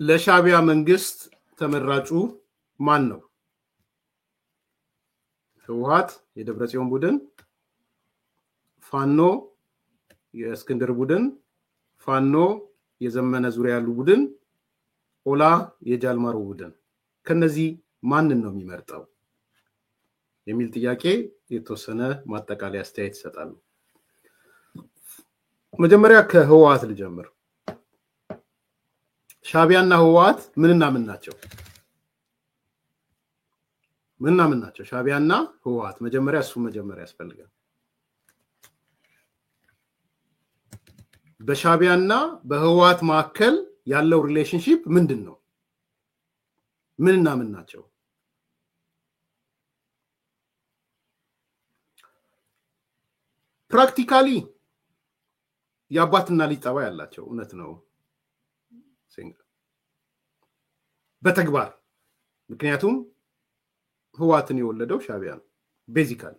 ለሻቢያ መንግስት ተመራጩ ማን ነው? ህወሓት የደብረጽዮን ቡድን፣ ፋኖ የእስክንድር ቡድን፣ ፋኖ የዘመነ ዙሪያ ያሉ ቡድን፣ ኦላ የጃልማሮ ቡድን። ከነዚህ ማንን ነው የሚመርጠው የሚል ጥያቄ የተወሰነ ማጠቃለያ አስተያየት ይሰጣሉ። መጀመሪያ ከህወሓት ልጀምር። ሻቢያና ህወሓት ምንና ምን ናቸው? ምንና ምን ናቸው? ሻቢያና ህወሓት መጀመሪያ ያስፈልጋል። በሻቢያና በህወሓት መካከል ያለው ሪሌሽንሺፕ ምንድነው? ምንና ምን ናቸው? ፕራክቲካሊ የአባትና ልጅ ጠባይ ያላቸው እውነት ነው። በተግባር ምክንያቱም ህወሓትን የወለደው ሻቢያ ነው። ቤዚካሊ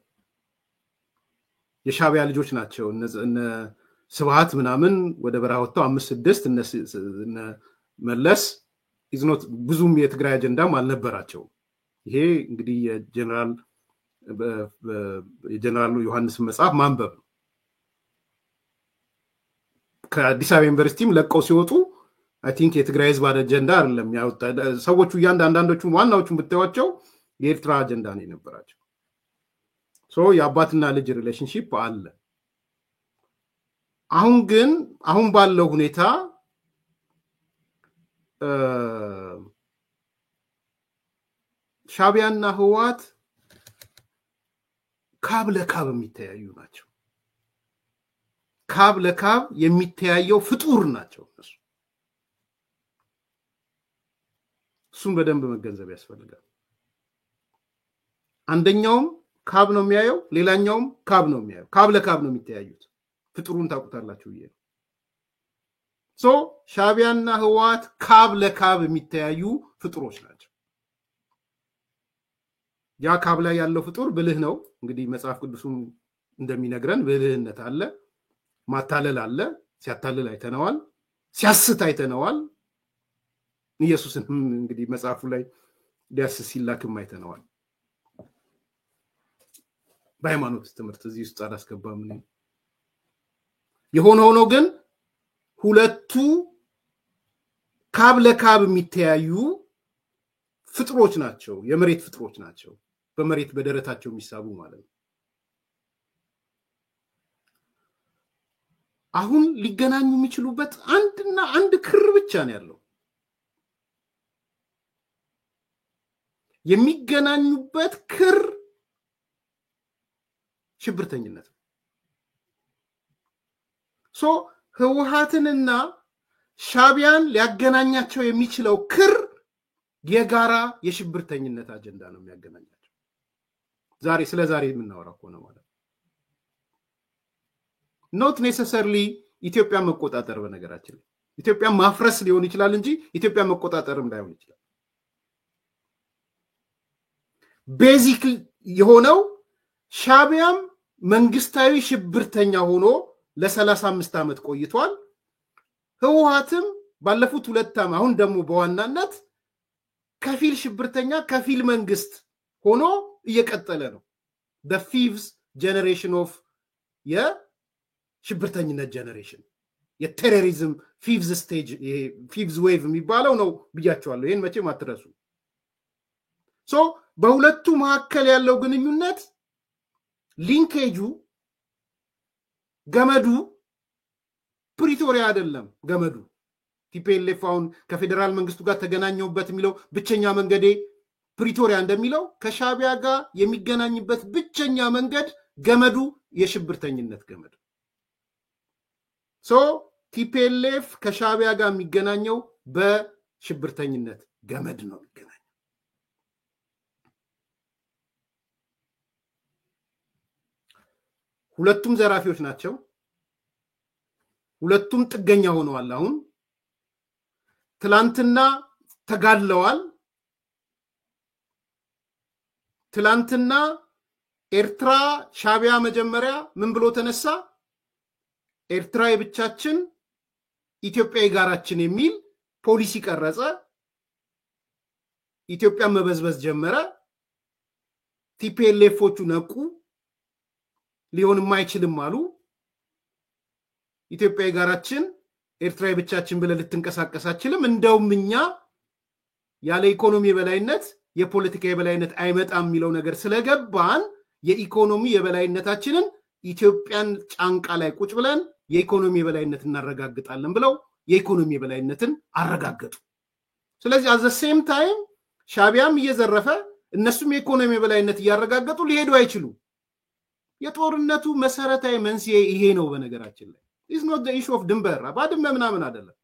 የሻቢያ ልጆች ናቸው። እነ ስብሃት ምናምን ወደ በረሃ ወጥተው 5-6 እነ መለስ ኢዝኖት ብዙም የትግራይ አጀንዳም አልነበራቸው። ይሄ እንግዲህ የጀነራል ዮሐንስ መጽሐፍ ማንበብ ነው። ከአዲስ አበባ ዩኒቨርሲቲም ለቀው ሲወጡ አይ ቲንክ የትግራይ ህዝብ አጀንዳ አይደለም ያወጣ ሰዎቹ አንዳንዶቹ ዋናዎቹን ብታዩዋቸው የኤርትራ አጀንዳ ነው የነበራቸው። የአባትና ልጅ ሪሌሽንሺፕ አለ። አሁን ባለው ሁኔታ ሻቢያና ህወሓት ካብ ለካብ የሚተያዩ ናቸው። ካብ ለካብ የሚተያየው ፍጡር ናቸው እነሱ። እሱን በደንብ መገንዘብ ያስፈልጋል። አንደኛውም ካብ ነው የሚያየው፣ ሌላኛውም ካብ ነው የሚያየው። ካብ ለካብ ነው የሚተያዩት። ፍጡሩን ታውቁታላችሁ ይሄ ሻቢያና ህወሓት ካብ ለካብ የሚተያዩ ፍጡሮች ናቸው። ያ ካብ ላይ ያለው ፍጡር ብልህ ነው። እንግዲህ መጽሐፍ ቅዱስም እንደሚነግረን ብልህነት አለ፣ ማታለል አለ። ሲያታልል አይተነዋል፣ ሲያስት አይተነዋል። ኢየሱስን እንግዲህ መጽሐፉ ላይ ሊያስስ ሲላክም አይተነዋል። በሃይማኖት ትምህርት እዚህ ውስጥ አላስገባም። የሆነ ግን ሁለቱ ካብ ለካብ የሚተያዩ ፍጥሮች ናቸው። የመሬት ፍጥሮች ናቸው። በመሬት በደረታቸው የሚሳቡ ማለት ነው። አሁን ሊገናኙ የሚችሉበት አንድና አንድ ክር ብቻ ነው ያለው። የሚገናኙበት ክር ሽብርተኝነት ነው። ህወሓትንና ሻቢያን ሊያገናኛቸው የሚችለው ክር የጋራ የሽብርተኝነት አጀንዳ ነው የሚያገናኛቸው። ስለዛሬ የምናወራው ከሆነ ማለት not necessarily ኢትዮጵያ መቆጣጠር። በነገራችን ኢትዮጵያ ማፍረስ ሊሆን ይችላል እንጂ ኢትዮጵያ መቆጣጠርም ላይሆን ይችላል። ቤዚክ የሆነው ሻቢያም መንግስታዊ ሽብርተኛ ሆኖ ለ35 ዓመት ቆይቷል። ህወሓትም ባለፉት 2 ዓመት አሁን ደግሞ በዋናነት ከፊል ሽብርተኛ ከፊል መንግስት ሆኖ እየቀጠለ ነው። the fifth generation of የሽብርተኝነት ጀነሬሽን የቴሮሪዝም fifth stage fifth wave የሚባለው ነው ብያቸዋለሁ። ይሄን መቼም አትረሱ። በሁለቱ መካከል ያለው ግንኙነት ሊንኬጁ ገመዱ ፕሪቶሪያ አይደለም። ገመዱ ቲፒኤልኤፍ አሁን ከፌደራል መንግስቱ ጋር ተገናኘውበት የሚለው ብቸኛ መንገዴ ፕሪቶሪያ እንደሚለው ከሻቢያ ጋር የሚገናኝበት ብቸኛ መንገድ ገመዱ የሽብርተኝነት ገመድ። ቲፒኤልኤፍ ከሻቢያ ጋር የሚገናኘው በሽብርተኝነት ገመድ ነው የሚገናኘው። ሁለቱም ዘራፊዎች ናቸው። ሁለቱም ጥገኛ ሆነዋል። አሁን ትላንትና ተጋድለዋል። ትላንትና ኤርትራ ሻቢያ መጀመሪያ ምን ብሎ ተነሳ? ኤርትራ የብቻችን ኢትዮጵያ የጋራችን የሚል ፖሊሲ ቀረጸ። ኢትዮጵያ መበዝበዝ ጀመረ። ቲፒኤልኤፎቹ ነቁ። ሊሆንም አይችልም አሉ። ኢትዮጵያ የጋራችን ኤርትራ የብቻችን ብለ ልትንቀሳቀስ አትችልም። እንደውም እኛ ያለ ኢኮኖሚ የበላይነት የፖለቲካ የበላይነት አይመጣም የሚለው ነገር ስለገባን የኢኮኖሚ የበላይነታችንን ኢትዮጵያን ጫንቃ ላይ ቁጭ ብለን የኢኮኖሚ የበላይነት እናረጋግጣለን ብለው የኢኮኖሚ የበላይነትን አረጋገጡ። ስለዚህ at the same time ሻቢያም እየዘረፈ እነሱም የኢኮኖሚ የበላይነት እያረጋገጡ ሊሄዱ አይችሉ። የጦርነቱ መሰረታዊ መንስኤ ይሄ ነው። በነገራችን ላይ is not the issue of ድንበር ባድመ ምናምን አይደለም።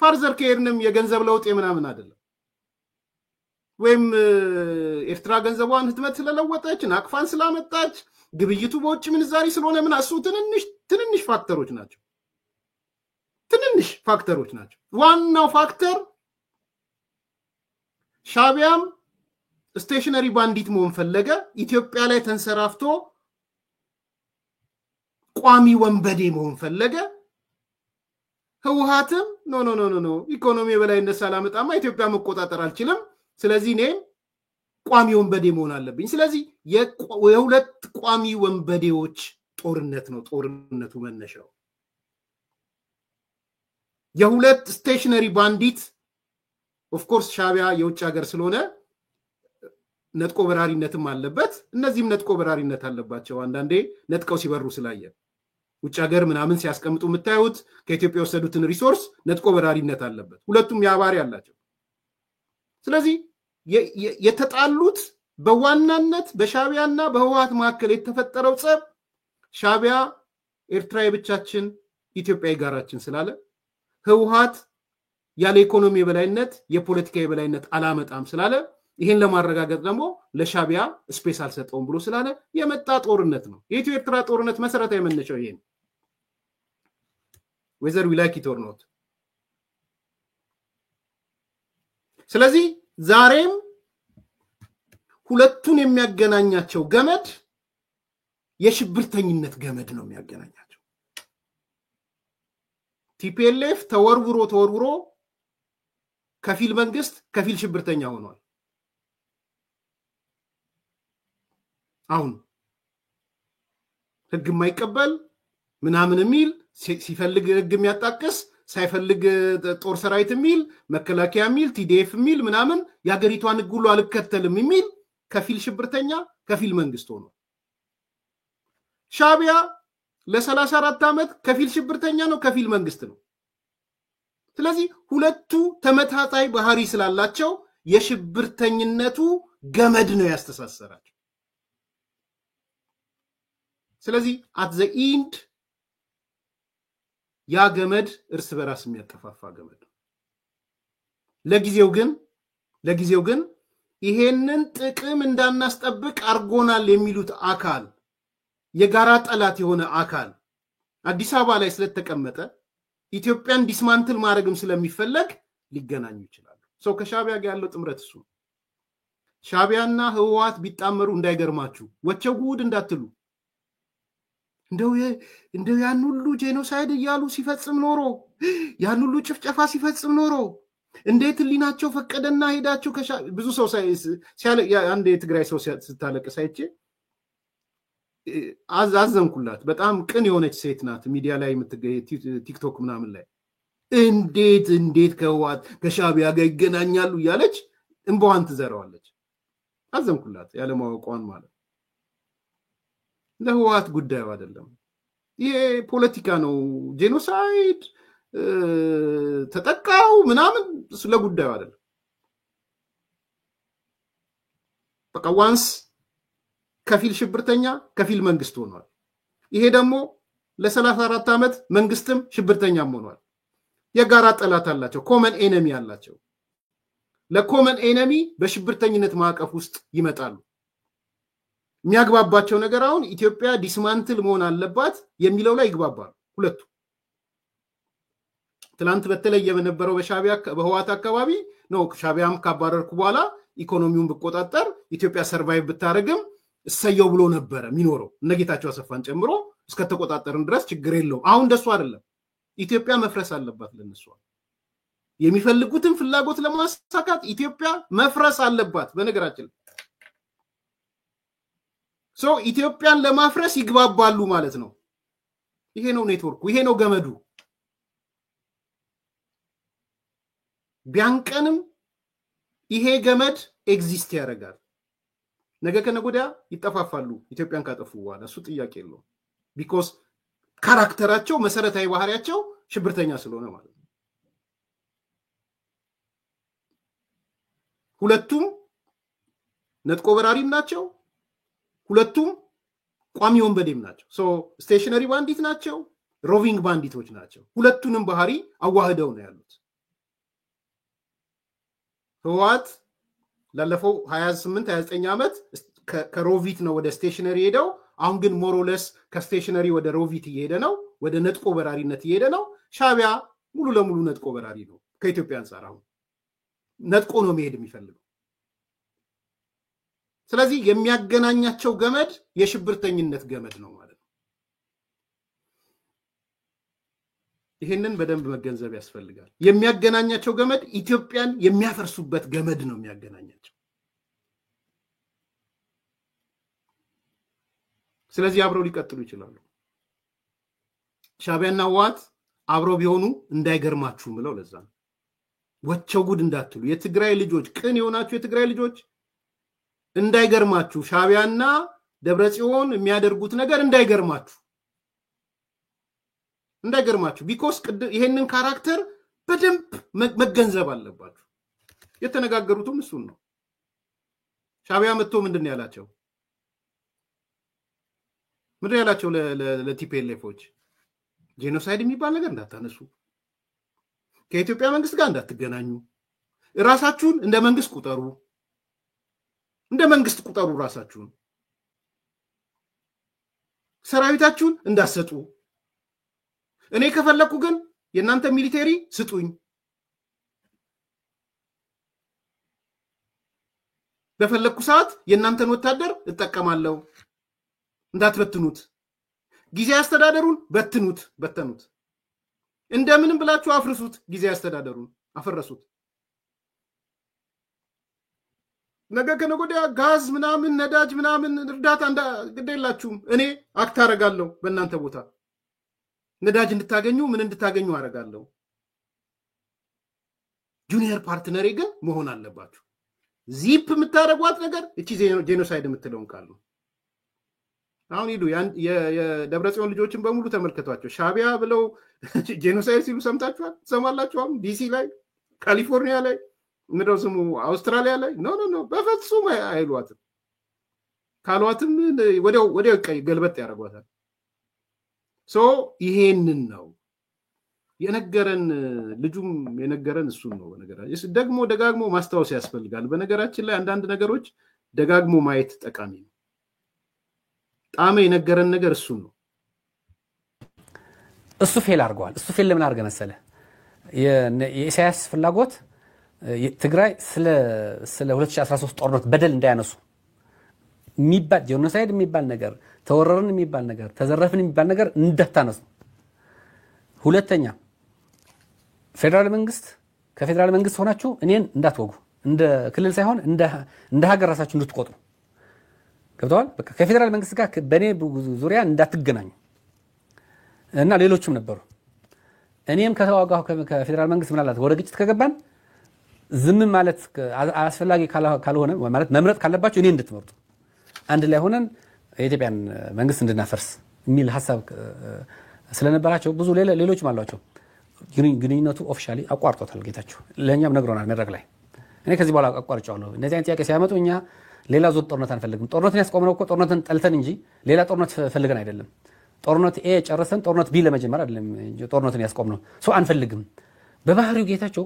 ፋርዘር ከሄድንም የገንዘብ ለውጥ ምናምን አይደለም። ወይም ኤርትራ ገንዘቧን ህትመት ስለለወጠች ናቅፋን ስላመጣች ግብይቱ በውጭ ምንዛሪ ስለሆነ ምን አሱ ትንንሽ ፋክተሮች ናቸው። ትንንሽ ፋክተሮች ናቸው። ዋናው ፋክተር ሻቢያም ስቴሽነሪ ባንዲት መሆን ፈለገ። ኢትዮጵያ ላይ ተንሰራፍቶ ቋሚ ወንበዴ መሆን ፈለገ። ህወሓትም ኖ ኢኮኖሚ የበላይነት ሳላመጣማ ኢትዮጵያ መቆጣጠር አልችልም። ስለዚህ እኔ ቋሚ ወንበዴ መሆን አለብኝ። ስለዚህ የሁለት ቋሚ ወንበዴዎች ጦርነት ነው ጦርነቱ መነሻው። የሁለት ስቴሽነሪ ባንዲት ኦፍ ኮርስ ሻቢያ የውጭ ሀገር ስለሆነ ነጥቆ በራሪነትም አለበት። እነዚህም ነጥቆ በራሪነት አለባቸው። አንዳንዴ ነጥቀው ሲበሩ ስላየ ውጭ ሀገር ምናምን ሲያስቀምጡ የምታዩት ከኢትዮጵያ ወሰዱትን ሪሶርስ ነጥቆ በራሪነት አለበት። ሁለቱም ያባሪ አላቸው። ስለዚህ የተጣሉት በዋናነት በሻቢያና በህወሓት መካከል የተፈጠረው ጸብ ሻቢያ ኤርትራ የብቻችን ኢትዮጵያ የጋራችን ስላለ ህወሓት ያለ ኢኮኖሚ የበላይነት የፖለቲካ የበላይነት አላመጣም ስላለ ይሄን ለማረጋገጥ ደግሞ ለሻቢያ ስፔስ አልሰጠውም ብሎ ስላለ የመጣ ጦርነት ነው። የኢትዮ ኤርትራ ጦርነት መሰረታዊ መነሻው ይሄ ነው። whether we like it or not። ስለዚህ ዛሬም ሁለቱን የሚያገናኛቸው ገመድ የሽብርተኝነት ገመድ ነው የሚያገናኛቸው። ቲፒኤልኤፍ ተወርውሮ ከፊል መንግስት ከፊል ሽብርተኛ ሆኗል። አሁን ህግ የማይቀበል ምናምን የሚል ሲፈልግ ህግ የሚያጣቅስ ሳይፈልግ ጦር ሰራዊት የሚል መከላከያ የሚል ቲዲኤፍ የሚል ምናምን ያገሪቷን ህግ ሁሉ አልከተልም የሚል ከፊል ሽብርተኛ ከፊል መንግስት ሆኖ ሻቢያ ለ34 ዓመት ከፊል ሽብርተኛ ነው ከፊል መንግስት ነው። ስለዚህ ሁለቱ ተመታጣይ ባህሪ ስላላቸው የሽብርተኝነቱ ገመድ ነው ያስተሳሰራቸው። ስለዚህ at the end ያ ገመድ እርስ በራስ የሚያጠፋፋ ገመድ ነው። ለጊዜው ግን ይሄንን ጥቅም እንዳናስጠብቅ አርጎናል የሚሉት አካል የጋራ ጠላት የሆነ አካል አዲስ አበባ ላይ ስለተቀመጠ ኢትዮጵያን ዲስማንትል ማድረግም ስለሚፈለግ ሊገናኙ ይችላሉ። ሰው ከሻቢያ ጋር ያለው ጥምረት እሱ ሻቢያና ህወሓት ቢጣመሩ እንዳይገርማችሁ ወቸው ጉድ እንዳትሉ። እንደው ያን ሁሉ ጄኖሳይድ እያሉ ሲፈጽም ኖሮ ያን ሁሉ ጭፍጨፋ ሲፈጽም ኖሮ እንዴት ሊናቸው ፈቀደና ሄዳቸው ብዙ ሰው አንድ የትግራይ ሰው ስታለቅስ አይቼ አዘንኩላት። በጣም ቅን የሆነች ሴት ናት። ሚዲያ ላይ ቲክቶክ ምናምን ላይ እንዴት ከህወሓት ከሻቢያ ጋር ይገናኛሉ እያለች እንባዋን ትዘራዋለች። አዘንኩላት ያለማወቋን ማለት ለህወሓት ጉዳዩ አይደለም። ይሄ ፖለቲካ ነው። ጄኖሳይድ ተጠቃው ምናምን ስለጉዳዩ አይደለም። በቃ ዋንስ ከፊል ሽብርተኛ ከፊል መንግስት ሆኗል። ይሄ ደግሞ ለ34 ዓመት መንግስትም ሽብርተኛም ሆኗል። የጋራ ጠላት አላቸው። ኮመን ኤነሚ አላቸው። ለኮመን ኤነሚ በሽብርተኝነት ማዕቀፍ ውስጥ ይመጣሉ። የሚያግባባቸው ነገር አሁን ኢትዮጵያ ዲስማንትል መሆን አለባት የሚለው ላይ ይግባባሉ ሁለቱ። ትላንት በተለየ በነበረው በሻቢያ በህዋት አካባቢ ነው ሻቢያም ካባረርኩ በኋላ ኢኮኖሚውን ብቆጣጠር ኢትዮጵያ ሰርቫይቭ ብታረግም እሰየው ብሎ ነበር የሚኖረው እነጌታቸው አሰፋን ጨምሮ እስከተቆጣጠርን ድረስ ችግር የለውም። አሁን እንደሱ አይደለም። ኢትዮጵያ መፍረስ አለባት ለነሱ የሚፈልጉትን ፍላጎት ለማሳካት ኢትዮጵያ መፍረስ አለባት። በነገራችን ኢትዮጵያን ለማፍረስ ይግባባሉ ማለት ነው። ይሄ ነው ኔትወርኩ፣ ይሄ ነው ገመዱ። ቢያንቀንም ይሄ ገመድ ኤግዚስት ያደርጋል። ነገ ከነገ ወዲያ ይጠፋፋሉ ኢትዮጵያን ካጠፉ በኋላ እሱ ጥያቄ የለውም። ቢኮዝ ካራክተራቸው መሰረታዊ ባህሪያቸው ሽብርተኛ ስለሆነ ማለት ነው። ሁለቱም ነጥቆ በራሪም ናቸው፣ ሁለቱም ቋሚ ወንበዴም ናቸው። ስቴሽነሪ ባንዲት ናቸው፣ ሮቪንግ ባንዲቶች ናቸው። ሁለቱንም ባህሪ አዋህደው ነው ያሉት። ህወሓት ላለፈው 28 29 ዓመት ከሮቪት ነው ወደ ስቴሽነሪ ሄደው፣ አሁን ግን ሞሮለስ ከስቴሽነሪ ወደ ሮቪት እየሄደ ነው፣ ወደ ነጥቆ በራሪነት እየሄደ ነው። ሻቢያ ሙሉ ለሙሉ ነጥቆ በራሪ ነው። ከኢትዮጵያ አንፃር አሁን ነጥቆ ነው መሄድ የሚፈልገው። ስለዚህ የሚያገናኛቸው ገመድ የሽብርተኝነት ገመድ ነው ማለት ነው። ይሄንን በደንብ መገንዘብ ያስፈልጋል። የሚያገናኛቸው ገመድ ኢትዮጵያን የሚያፈርሱበት ገመድ ነው የሚያገናኛቸው። ስለዚህ አብረው ሊቀጥሉ ይችላሉ። ሻቢያና ህወሓት አብረው ቢሆኑ እንዳይገርማችሁ ብለው ለዛ ነው ወቸው ጉድ እንዳትሉ። የትግራይ ልጆች ቅን የሆናችሁ የትግራይ ልጆች እንዳይገርማችሁ፣ ሻቢያና ደብረጽዮን የሚያደርጉት ነገር እንዳይገርማችሁ ቢኮዝ ይሄንን ካራክተር በደንብ መገንዘብ አለባችሁ። የተነጋገሩትም እሱን ነው። ሻቢያ መጥቶ ምንድን ያላቸው ለቲፒኤልኤፎች ጄኖሳይድ የሚባል ነገር እንዳታነሱ፣ ከኢትዮጵያ መንግስት ጋር እንዳትገናኙ፣ ራሳችሁን እንደ መንግስት ቁጠሩ፣ ራሳችሁን ሰራዊታችሁን እንዳሰጡ፣ እኔ ከፈለኩ ግን የእናንተ ሚሊቴሪ ስጡኝ፣ በፈለኩ ሰዓት የእናንተን ወታደር እጠቀማለሁ፣ እንዳትበትኑት፣ ጊዜ አስተዳደሩን በተኑት፣ እንደምንም ብላችሁ አፍርሱት፣ ጊዜ አስተዳደሩን አፈረሱት። ነገ ከነገ ወዲያ ጋዝ ምናምን ነዳጅ ምናምን እርዳታ ግዴላችሁም፣ እኔ አክት አረጋለሁ በእናንተ ቦታ፣ ነዳጅ እንድታገኙ ምን እንድታገኙ አረጋለሁ። ጁኒየር ፓርትነሬ ግን መሆን አለባችሁ። ዚፕ የምታረጓት ነገር እቺ ጄኖሳይድ የምትለውን ቃል ነው። አሁን ሂዱ የደብረጽዮን ልጆችን በሙሉ ተመልከቷቸው። ሻቢያ ብለው ጄኖሳይድ ሲሉ ሰምታችኋል? ትሰማላችሁ? ዲሲ ላይ፣ ካሊፎርኒያ ላይ፣ ምንድነው ስሙ አውስትራሊያ ላይ ኖ በፍጹም አይሏትም። ካሏትም ወዲያው ገልበጥ ያደርጓታል። ይሄንን ነው የነገረን፣ ልጁም የነገረን እሱን ነው። በነገራችን ደግሞ ደጋግሞ ማስታወስ ያስፈልጋል። በነገራችን ላይ አንዳንድ ነገሮች ደጋግሞ ማየት ጠቃሚ ነው። ጣመ የነገረን ነገር እሱን ነው። እሱ ፌል አድርገዋል። እሱ ፌል ለምን አድርገ መሰለ? የኢሳያስ ፍላጎት ትግራይ ስለ 2013 ጦርነት በደል እንዳያነሱ የሚባል ጄኖሳይድ የሚባል ነገር፣ ተወረረን የሚባል ነገር፣ ተዘረፍን የሚባል ነገር እንዳታነሱ። ሁለተኛ ፌደራል መንግስት ከፌደራል መንግስት ሆናችሁ እኔን እንዳትወጉ፣ እንደ ክልል ሳይሆን እንደ ሀገር ራሳችሁ እንድትቆጥሩ ገብተዋል። በቃ ከፌደራል መንግስት ጋር በኔ ዙሪያ እንዳትገናኙ እና ሌሎችም ነበሩ። እኔም ከተዋጋሁ ከፌደራል መንግስት ምናልባት ወደ ግጭት ከገባን ዝም ማለት አስፈላጊ ካልሆነ ማለት መምረጥ ካለባችሁ እኔ እንድትመርጡ፣ አንድ ላይ ሆነን የኢትዮጵያን መንግስት እንድናፈርስ የሚል ሐሳብ ስለነበራቸው ብዙ ሌሎችም አሏቸው። ግንኙነቱ ኦፊሻሊ አቋርጦታል ጌታቸው። ለኛም ነግሮናል መድረክ ላይ። እኔ ከዚህ በኋላ አቋርጫለሁ። እነዚህ አይነት ጥያቄ ሲያመጡ እኛ ሌላ ዙር ጦርነት አንፈልግም። ጦርነትን ያስቆምነው እኮ ጦርነትን ጠልተን እንጂ ሌላ ጦርነት ፈልገን አይደለም። ጦርነት ኤ ጨርሰን ጦርነት ቢ ለመጀመር አይደለም ጦርነትን ያስቆምነው። አንፈልግም። በባህሪው ጌታቸው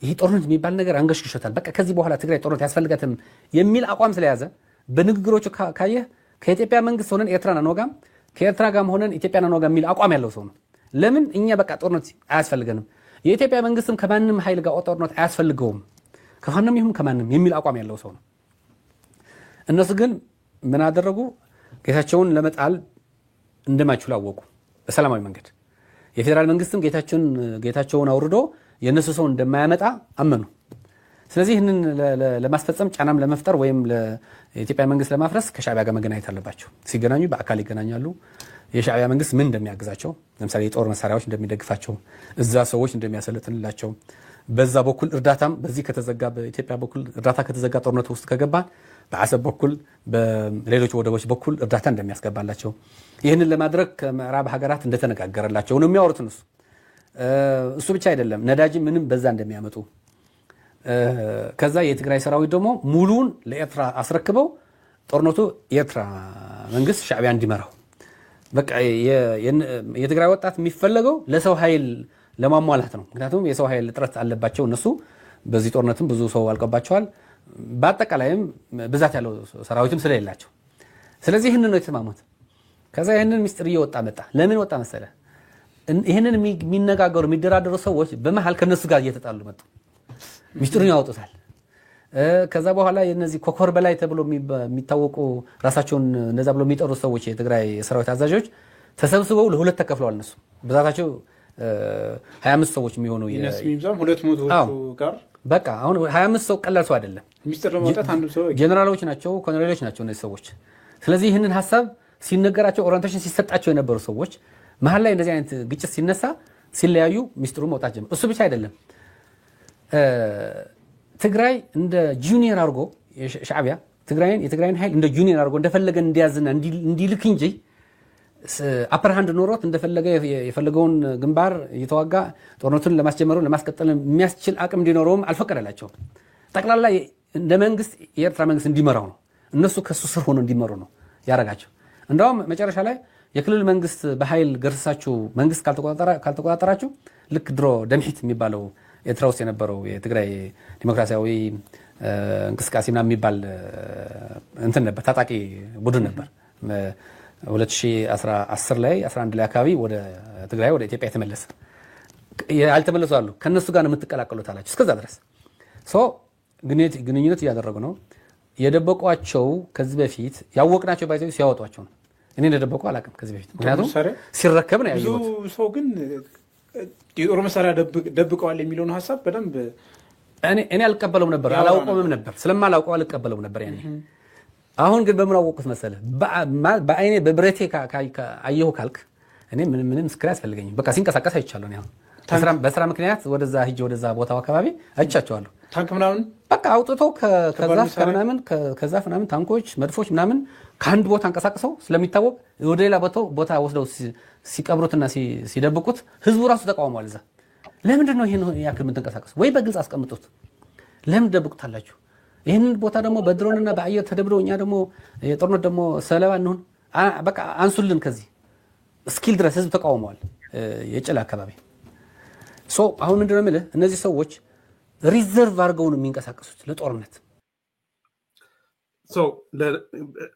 ይሄ ጦርነት የሚባል ነገር አንገሽግሾታል። በቃ ከዚህ በኋላ ትግራይ ጦርነት ያስፈልጋትም የሚል አቋም ስለያዘ በንግግሮቹ ካየህ ከኢትዮጵያ መንግስት ሆነን ኤርትራን አንወጋም፣ ከኤርትራ ጋር ሆነን ኢትዮጵያን አንወጋም የሚል አቋም ያለው ሰው ነው። ለምን እኛ በቃ ጦርነት አያስፈልገንም፣ የኢትዮጵያ መንግስትም ከማንም ኃይል ጋር ጦርነት አያስፈልገውም ከማንም ይሁን ከማንም የሚል አቋም ያለው ሰው ነው። እነሱ ግን ምን አደረጉ? ጌታቸውን ለመጣል እንደማይችሉ አወቁ በሰላማዊ መንገድ። የፌደራል መንግስትም ጌታቸውን አውርዶ የነሱ ሰው እንደማያመጣ አመኑ። ስለዚህ ይህንን ለማስፈጸም ጫናም ለመፍጠር ወይም ለኢትዮጵያ መንግስት ለማፍረስ ከሻዕቢያ ጋር መገናኘት አለባቸው። ሲገናኙ በአካል ይገናኛሉ። የሻዕቢያ መንግስት ምን እንደሚያግዛቸው ለምሳሌ የጦር መሳሪያዎች እንደሚደግፋቸው፣ እዛ ሰዎች እንደሚያሰለጥንላቸው፣ በዛ በኩል እርዳታም በዚህ ከተዘጋ በኢትዮጵያ በኩል እርዳታ ከተዘጋ ጦርነት ውስጥ ከገባ በአሰብ በኩል በሌሎች ወደቦች በኩል እርዳታ እንደሚያስገባላቸው ይህንን ለማድረግ ከምዕራብ ሀገራት እንደተነጋገረላቸው ነው የሚያወሩት እነሱ። እሱ ብቻ አይደለም ነዳጅ ምንም በዛ እንደሚያመጡ ከዛ የትግራይ ሰራዊት ደግሞ ሙሉን ለኤርትራ አስረክበው ጦርነቱ የኤርትራ መንግስት ሻዕቢያ እንዲመራው በቃ የትግራይ ወጣት የሚፈለገው ለሰው ኃይል ለማሟላት ነው። ምክንያቱም የሰው ኃይል እጥረት አለባቸው እነሱ በዚህ ጦርነትም ብዙ ሰው አልቀባቸዋል። በአጠቃላይም ብዛት ያለው ሰራዊትም ስለሌላቸው ስለዚህ ይህንን ነው የተስማሙት። ከዛ ይህንን ሚስጥር እየወጣ መጣ። ለምን ወጣ መሰለ? ይህንን የሚነጋገሩ የሚደራደሩ ሰዎች በመሃል ከነሱ ጋር እየተጣሉ መጡ። ሚስጥሩን ያወጡታል። ከዛ በኋላ የነዚህ ኮኮር በላይ ተብሎ የሚታወቁ ራሳቸውን እንደዛ ብሎ የሚጠሩ ሰዎች የትግራይ ሰራዊት አዛዦች ተሰብስበው ለሁለት ተከፍለዋል። እነሱ ብዛታቸው 25 ሰዎች የሚሆኑ የነስሚምዛም 200 ጋር በቃ አሁን 25 ሰው ቀላል ሰው አይደለም። ሚስጥር ለማውጣት አንዱ ሰው ጀነራሎች ናቸው፣ ኮሎኔሎች ናቸው እነዚህ ሰዎች። ስለዚህ ይህንን ሐሳብ ሲነገራቸው ኦሪንቴሽን ሲሰጣቸው የነበሩ ሰዎች መሃል ላይ እንደዚህ አይነት ግጭት ሲነሳ ሲለያዩ ሚስጥሩ መውጣት ጀመረ። እሱ ብቻ አይደለም ትግራይ እንደ ጁኒየር አድርጎ ሻዕቢያ የትግራይን ኃይል እንደ ጁኒየር አድርጎ እንደፈለገ እንዲያዝና እንዲልክ እንጂ አፐር ሃንድ ኖሮት እንደፈለገ የፈለገውን ግንባር እየተዋጋ ጦርነቱን ለማስጀመሩ ለማስቀጠል የሚያስችል አቅም እንዲኖረውም አልፈቀደላቸውም። ጠቅላላ እንደ መንግስት የኤርትራ መንግስት እንዲመራው ነው፣ እነሱ ከሱ ስር ሆኖ እንዲመሩ ነው ያረጋቸው። እንደውም መጨረሻ ላይ የክልል መንግስት በኃይል ገርሳችሁ መንግስት ካልተቆጣጠራችሁ ልክ ድሮ ደምሂት የሚባለው ኤርትራ ውስጥ የነበረው የትግራይ ዲሞክራሲያዊ እንቅስቃሴ ምናምን የሚባል እንትን ነበር፣ ታጣቂ ቡድን ነበር። 2010 ላይ 11 ላይ አካባቢ ወደ ትግራይ ወደ ኢትዮጵያ የተመለሰ ያልተመለሱ አሉ። ከነሱ ጋር ነው የምትቀላቀሉት አላችሁ። እስከዛ ድረስ ግንኙነት እያደረጉ ነው። የደበቋቸው ከዚህ በፊት ያወቅናቸው ባይዘው ሲያወጧቸው ነው። እኔ እንደደበቁ አላውቅም ከዚህ በፊት ምክንያቱም ሲረከብ ነው ያየሁት። ብዙ ሰው ግን የጦር መሳሪያ ደብቀዋል የሚለውን ሐሳብ በደንብ እኔ አልቀበለውም ነበር፣ አላውቀውም ነበር። ስለማላውቀው አልቀበለውም ነበር ያኔ። አሁን ግን በምን አወቁት መሰለ? በአይኔ በብረቴ አየሁ ካልክ እኔ ምንም ምስክር አያስፈልገኝም። በቃ ሲንቀሳቀስ አይቻለሁ ነው። አሁን በስራ ምክንያት ወደዛ ሂጅ ወደዛ ቦታው አካባቢ አይቻቸዋለሁ። ታንክ ምናምን በቃ አውጥቶ ከዛፍ ምናምን ታንኮች፣ መድፎች ምናምን ከአንድ ቦታ አንቀሳቅሰው ስለሚታወቅ ወደ ሌላ ቦታ ወስደው ሲቀብሩትና ሲደብቁት ህዝቡ ራሱ ተቃውሟል። እዛ ለምንድን ነው ይሄን ያክል ምን ተንቀሳቀሱ? ወይ በግልጽ አስቀምጡት። ለምን ደብቁታላችሁ? ይሄንን ቦታ ደግሞ በድሮንና በአየር ተደብደው እኛ ደግሞ የጦርነት ደግሞ ሰለባ እንሁን? በቃ አንሱልን ከዚህ ስኪል ድረስ ህዝብ ተቃውሟል። የጭላ አካባቢ አሁን ምንድን ነው የምልህ እነዚህ ሰዎች ሪዘርቭ አድርገው ነው የሚንቀሳቀሱት ለጦርነት።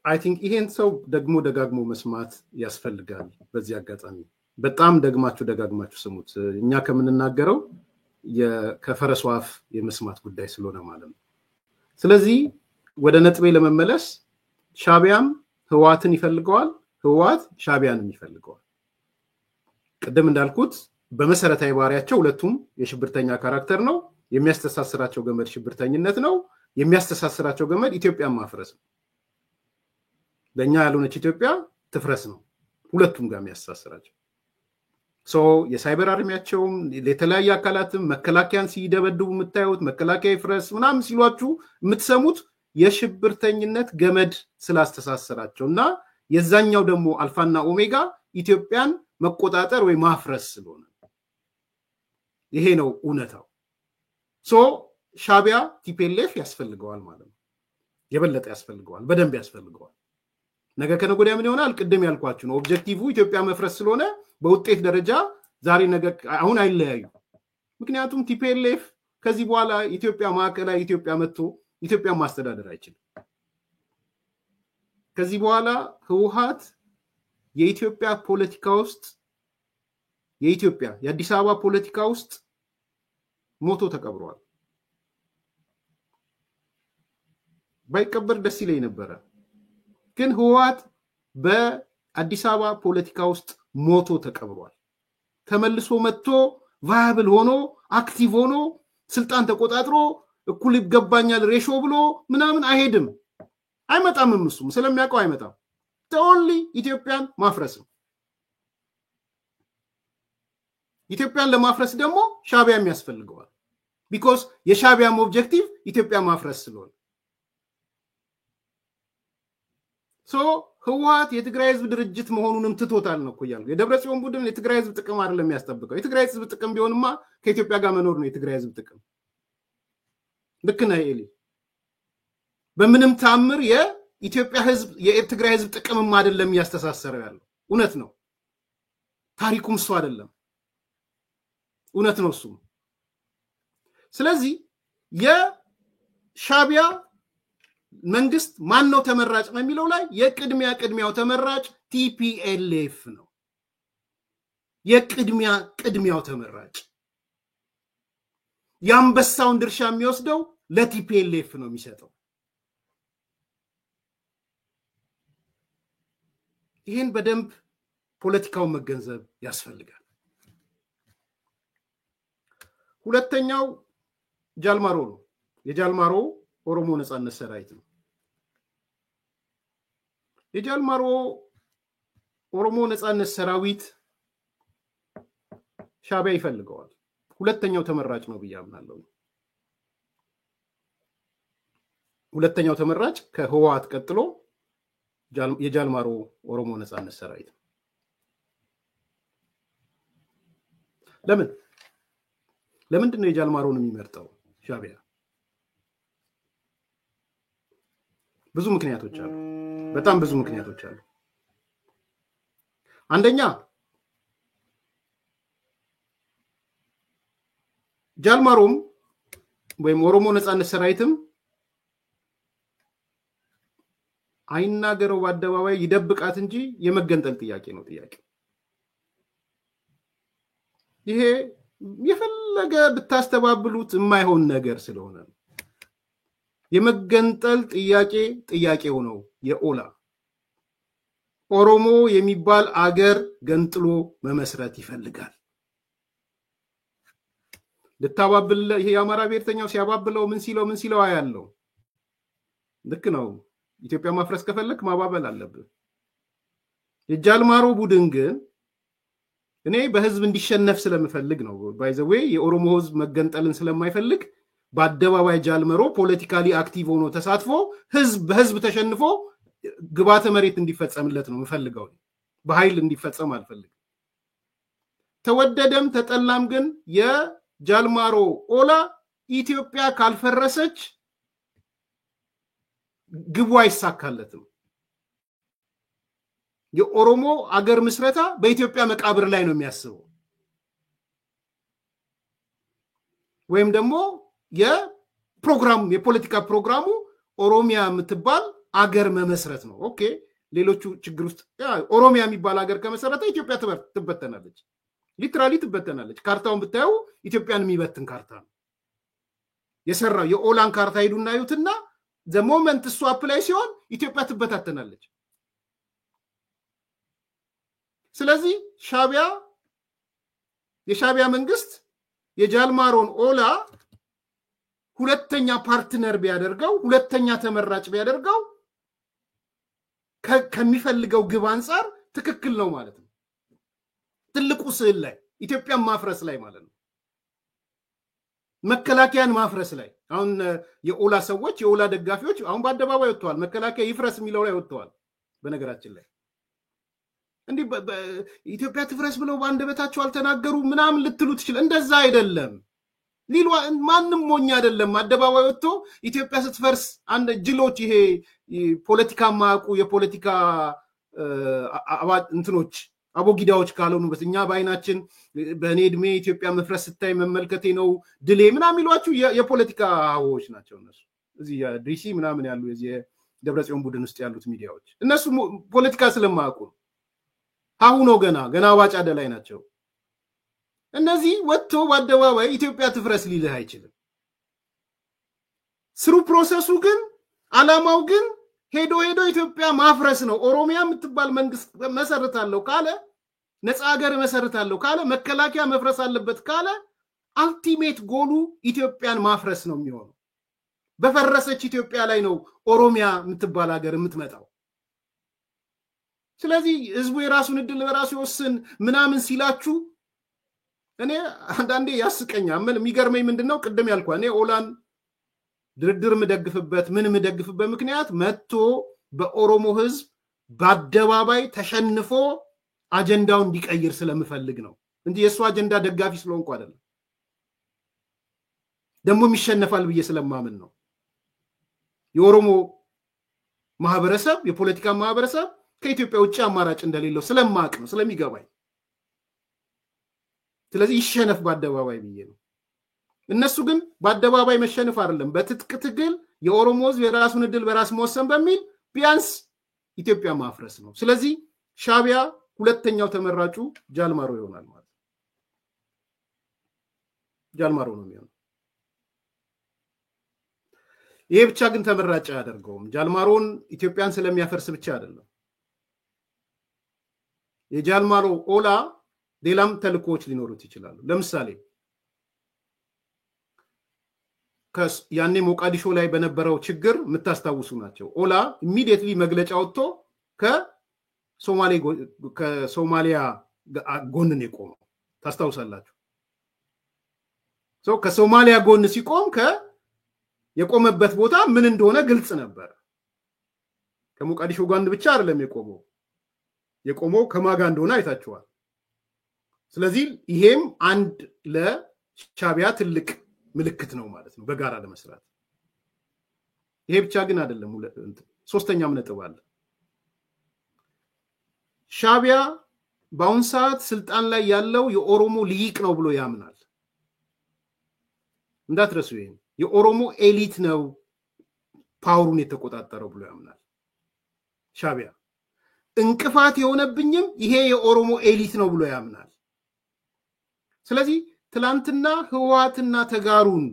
አይ ቲንክ ይሄን ሰው ደግሞ ደጋግሞ መስማት ያስፈልጋል። በዚህ አጋጣሚ በጣም ደጋግማችሁ ስሙት። እኛ ከምንናገረው ከፈረሱ አፍ የመስማት ጉዳይ ስለሆነ ማለት ነው። ስለዚህ ወደ ነጥቤ ለመመለስ ሻዕቢያም ህወሓትን ይፈልገዋል፣ ህወሓት ሻዕቢያንም ይፈልገዋል። ቅድም እንዳልኩት በመሰረታዊ ባህሪያቸው ሁለቱም የሽብርተኛ ካራክተር ነው። የሚያስተሳስራቸው ገመድ ሽብርተኝነት ነው። የሚያስተሳስራቸው ገመድ ኢትዮጵያን ማፍረስ ነው። ለእኛ ያልሆነች ኢትዮጵያ ትፍረስ ነው ሁለቱም ጋር የሚያስተሳስራቸው። የሳይበር አርሚያቸውም የተለያየ አካላትም መከላከያን ሲደበድቡ የምታዩት መከላከያ ይፍረስ ምናምን ሲሏችሁ የምትሰሙት የሽብርተኝነት ገመድ ስላስተሳሰራቸው እና የዛኛው ደግሞ አልፋና ኦሜጋ ኢትዮጵያን መቆጣጠር ወይ ማፍረስ ስለሆነ ይሄ ነው እውነታው። ሻዕቢያ ቲፒኤልኤፍ ያስፈልገዋል ማለት ነው። የበለጠ ያስፈልገዋል፣ በደንብ ያስፈልገዋል። ነገ ከነገ ወዲያ ምን ይሆናል? ቅድም ያልኳችሁ ነው። ኦብጀክቲቭ ኢትዮጵያ መፍረስ ስለሆነ በውጤት ደረጃ ዛሬ ነገ አሁን አይለያዩ። ምክንያቱም ቲፒኤልኤፍ ከዚህ በኋላ ኢትዮጵያ ማዕከላዊ ኢትዮጵያ መጥቶ ኢትዮጵያን ማስተዳደር አይችልም። ከዚህ በኋላ ህወሓት የኢትዮጵያ ፖለቲካ ውስጥ የአዲስ አበባ ፖለቲካ ውስጥ ሞቶ ተቀብሯል። ባይቀበር ደስ ይለኝ ነበረ። ግን ህወሓት በአዲስ አበባ ፖለቲካ ውስጥ ሞቶ ተቀብሯል። ተመልሶ መጥቶ ቫያብል ሆኖ አክቲቭ ሆኖ ስልጣን ተቆጣጥሮ እኩል ይገባኛል ሬሾ ብሎ ምናምን አይሄድም። አይመጣም። እሱም ስለሚያውቀው አይመጣም። ኦንሊ ኢትዮጵያን ማፍረስ ነው። ኢትዮጵያን ለማፍረስ ደግሞ ሻዕቢያም ያስፈልገዋል። ቢኮዝ የሻዕቢያም ኦብጀክቲቭ ኢትዮጵያ ማፍረስ ስለሆነ ሶ ህወሓት የትግራይ ህዝብ ድርጅት መሆኑንም ትቶታል ነው እያልኩ። የደብረጽዮን ቡድን የትግራይ ህዝብ ጥቅም አይደለም የሚያስጠብቀው። የትግራይ ህዝብ ጥቅም ቢሆንማ ከኢትዮጵያ ጋር መኖር ነው የትግራይ ህዝብ ጥቅም። ልክ ነህ ኤሊ። በምንም ታምር የኢትዮጵያ ህዝብ የትግራይ ህዝብ ጥቅምም አይደለም እያስተሳሰረው ያለው። እውነት ነው። ታሪኩም እሱ አይደለም። እውነት ነው እሱ። ስለዚህ የሻዕቢያ መንግስት ማን ነው ተመራጭ ነው የሚለው ላይ የቅድሚያው ተመራጭ ቲፒኤልኤፍ ነው። የቅድሚያው ተመራጭ የአንበሳውን ድርሻ የሚወስደው ለቲፒኤልኤፍ ነው የሚሰጠው። ይህን በደንብ ፖለቲካውን መገንዘብ ያስፈልጋል። ሁለተኛው ጃልማሮ ነው። የጃልማሮ ኦሮሞ ነጻነት ሰራዊት ነው። የጃልማሮ ኦሮሞ ነጻነት ሰራዊት ሻዕቢያ ይፈልገዋል። ሁለተኛው ተመራጭ ነው ብዬ አምናለሁ። ሁለተኛው ተመራጭ ከህወሓት ቀጥሎ የጃልማሮ ኦሮሞ ነጻነት ሰራዊት ነው። ለምንድን ነው የጃልማሮን የሚመርጠው ሻዕቢያ? ብዙ ምክንያቶች አሉ። በጣም ብዙ ምክንያቶች አሉ። አንደኛ ጃልማሮም ወይም ኦሮሞ ነጻነት ሰራዊትም አይናገረው በአደባባይ ይደብቃት እንጂ የመገንጠል ጥያቄ ነው ጥያቄ። ይሄ የፈለገ ብታስተባብሉት የማይሆን ነገር ስለሆነ ነው። የመገንጠል ጥያቄው ነው። የኦላ ኦሮሞ የሚባል አገር ገንጥሎ መመስረት ይፈልጋል። ልታባብል ይሄ የአማራ ብሔርተኛው ሲያባብለው ምን ሲለው አያለው። ልክ ነው። ኢትዮጵያ ማፍረስ ከፈለክ ማባበል አለብህ። የጃልማሮ ቡድን ግን እኔ በህዝብ እንዲሸነፍ ስለምፈልግ ነው። ባይ ዘ ዌይ የኦሮሞ ህዝብ መገንጠልን ስለማይፈልግ በአደባባይ ጃልማሮ ፖለቲካሊ አክቲቭ ሆኖ ተሳትፎ በህዝብ ተሸንፎ ግባተ መሬት እንዲፈጸምለት ነው የምፈልገው። በኃይል እንዲፈጸም አልፈልግም። ተወደደም ተጠላም ግን የጃልማሮ ኦላ ኢትዮጵያ ካልፈረሰች ግቡ አይሳካለትም። የኦሮሞ አገር ምስረታ በኢትዮጵያ መቃብር ላይ ነው የሚያስበው። ወይም ደግሞ የፖለቲካ ፕሮግራሙ ኦሮሚያ የምትባል አገር መመስረት ነው። ኦኬ፣ ሌሎቹ ችግር ውስጥ ኦሮሚያ የሚባል አገር ከመሰረተ ኢትዮጵያ ትበተናለች። ሊትራሊ ትበተናለች። ካርታውን ብታዩ ኢትዮጵያን የሚበትን ካርታ ነው የሰራው። የኦላን ካርታ ሄዱና ያዩትና the moment እሱ አፕላይ ሲሆን ኢትዮጵያ ትበታተናለች። ስለዚህ የሻዕቢያ መንግስት የጃልማሮን ኦላ ሁለተኛ ፓርትነር ቢያደርገው፣ ሁለተኛ ተመራጭ ቢያደርገው ከሚፈልገው ግብ አንፃር ትክክል ነው ማለት ነው። ትልቁ ስዕል ላይ ኢትዮጵያን ማፍረስ ላይ ማለት ነው። መከላከያን ማፍረስ ላይ አሁን የኦላ ሰዎች የኦላ ደጋፊዎች አሁን በአደባባይ ወጥተዋል። መከላከያ ይፍረስ የሚለው ላይ ወጥተዋል። በነገራችን ላይ እንዲህ ኢትዮጵያ ትፍረስ ብለው በአንደበታቸው አልተናገሩ ምናምን ልትሉ ትችል። እንደዛ አይደለም። ማንም ሞኝ አይደለም። አደባባይ ወጥቶ ኢትዮጵያ ስትፈርስ አንድ ጅሎች ይሄ ፖለቲካ ማቁ የፖለቲካ እንትኖች አቦጊዳዎች ካልሆኑ በእኛ በአይናችን በእኔ እድሜ ኢትዮጵያ መፍረስ ስታይ መመልከቴ ነው ድሌ ምናምን የሚሏችሁ የፖለቲካ አዎች ናቸው። እነሱ እዚህ ዲሲ ምናምን ያሉ የዚህ ደብረጽዮን ቡድን ውስጥ ያሉት ሚዲያዎች እነሱ ፖለቲካ ስለማያውቁ አሁን ነው ገና ባጫደ ላይ ናቸው። እነዚህ ወጥቶ በአደባባይ ኢትዮጵያ ትፍረስ ሊልህ አይችልም። ስሩ ፕሮሰሱ ግን ዓላማው ግን ሄዶ ኢትዮጵያ ማፍረስ ነው። ኦሮሚያ የምትባል መንግስት መሰረታለሁ ካለ፣ ነፃ ሀገር መሰረታለሁ ካለ፣ መከላከያ መፍረስ አለበት ካለ አልቲሜት ጎሉ ኢትዮጵያን ማፍረስ ነው የሚሆነው። በፈረሰች ኢትዮጵያ ላይ ነው ኦሮሚያ የምትባል ሀገር የምትመጣው። ስለዚህ ህዝቡ የራሱን እድል በራሱ ይወስን ምናምን ሲላችሁ እኔ አንዳንዴ ያስቀኛል። የሚገርመኝ ምንድነው ቅድም ያልኳ እኔ ኦላን ድርድር ምደግፍበት ምክንያት መጥቶ በኦሮሞ ህዝብ በአደባባይ ተሸንፎ አጀንዳውን እንዲቀይር ስለምፈልግ ነው እንጂ የሱ አጀንዳ ደጋፊ ስለሆንኩ አይደለም። ደግሞ ይሸነፋል ብዬ ስለማምን ነው። የኦሮሞ ማህበረሰብ የፖለቲካ ማህበረሰብ ከኢትዮጵያ ውጭ አማራጭ እንደሌለው ስለማቅ ነው ስለሚገባኝ። ስለዚህ ይሸነፍ በአደባባይ ብዬ ነው። እነሱ ግን በአደባባይ መሸነፍ አይደለም፣ በትጥቅ ትግል የኦሮሞ ህዝብ የራሱን እድል በራስ መወሰን በሚል ቢያንስ ኢትዮጵያ ማፍረስ ነው። ስለዚህ ሻቢያ ሁለተኛው ተመራጩ ጃልማሮ ይሆናል ማለት ነው። ጃልማሮ ነው የሚሆነው። ይሄ ብቻ ግን ተመራጭ አያደርገውም። ጃልማሮን ኢትዮጵያን ስለሚያፈርስ ብቻ አይደለም። የጃልማሮ ኦላ ሌላም ተልኮች ሊኖሩት ይችላሉ። ለምሳሌ ያኔ ሞቃዲሾ ላይ በነበረው ችግር የምታስታውሱ ናቸው። ኦላ ኢሚዲየትሊ መግለጫ ወጥቶ ከሶማሊያ ጎን ነው የቆመው። ታስታውሳላችሁ። ከሶማሊያ ጎን ሲቆም የቆመበት ቦታ ምን እንደሆነ ግልጽ ነበር። ከሞቃዲሾ ጎን ብቻ አይደለም የቆመው ከማጋ እንደሆነ አይታችኋል። ስለዚህ ይሄም አንድ ለሻቢያ ትልቅ ምልክት ነው ማለት ነው በጋራ ለመስራት። ይሄ ብቻ ግን አይደለም። ሶስተኛም ነጥብ አለ። ሻቢያ በአሁን ሰዓት ስልጣን ላይ ያለው የኦሮሞ ልሂቅ ነው ብሎ ያምናል። እንዳትረሱ ይሄን የኦሮሞ ኤሊት ነው ፓወሩን የተቆጣጠረው ብሎ ያምናል ሻቢያ። እንቅፋት የሆነብኝም ይሄ የኦሮሞ ኤሊት ነው ብሎ ያምናል። ስለዚህ ትላንትና ህወሓትና ተጋሩን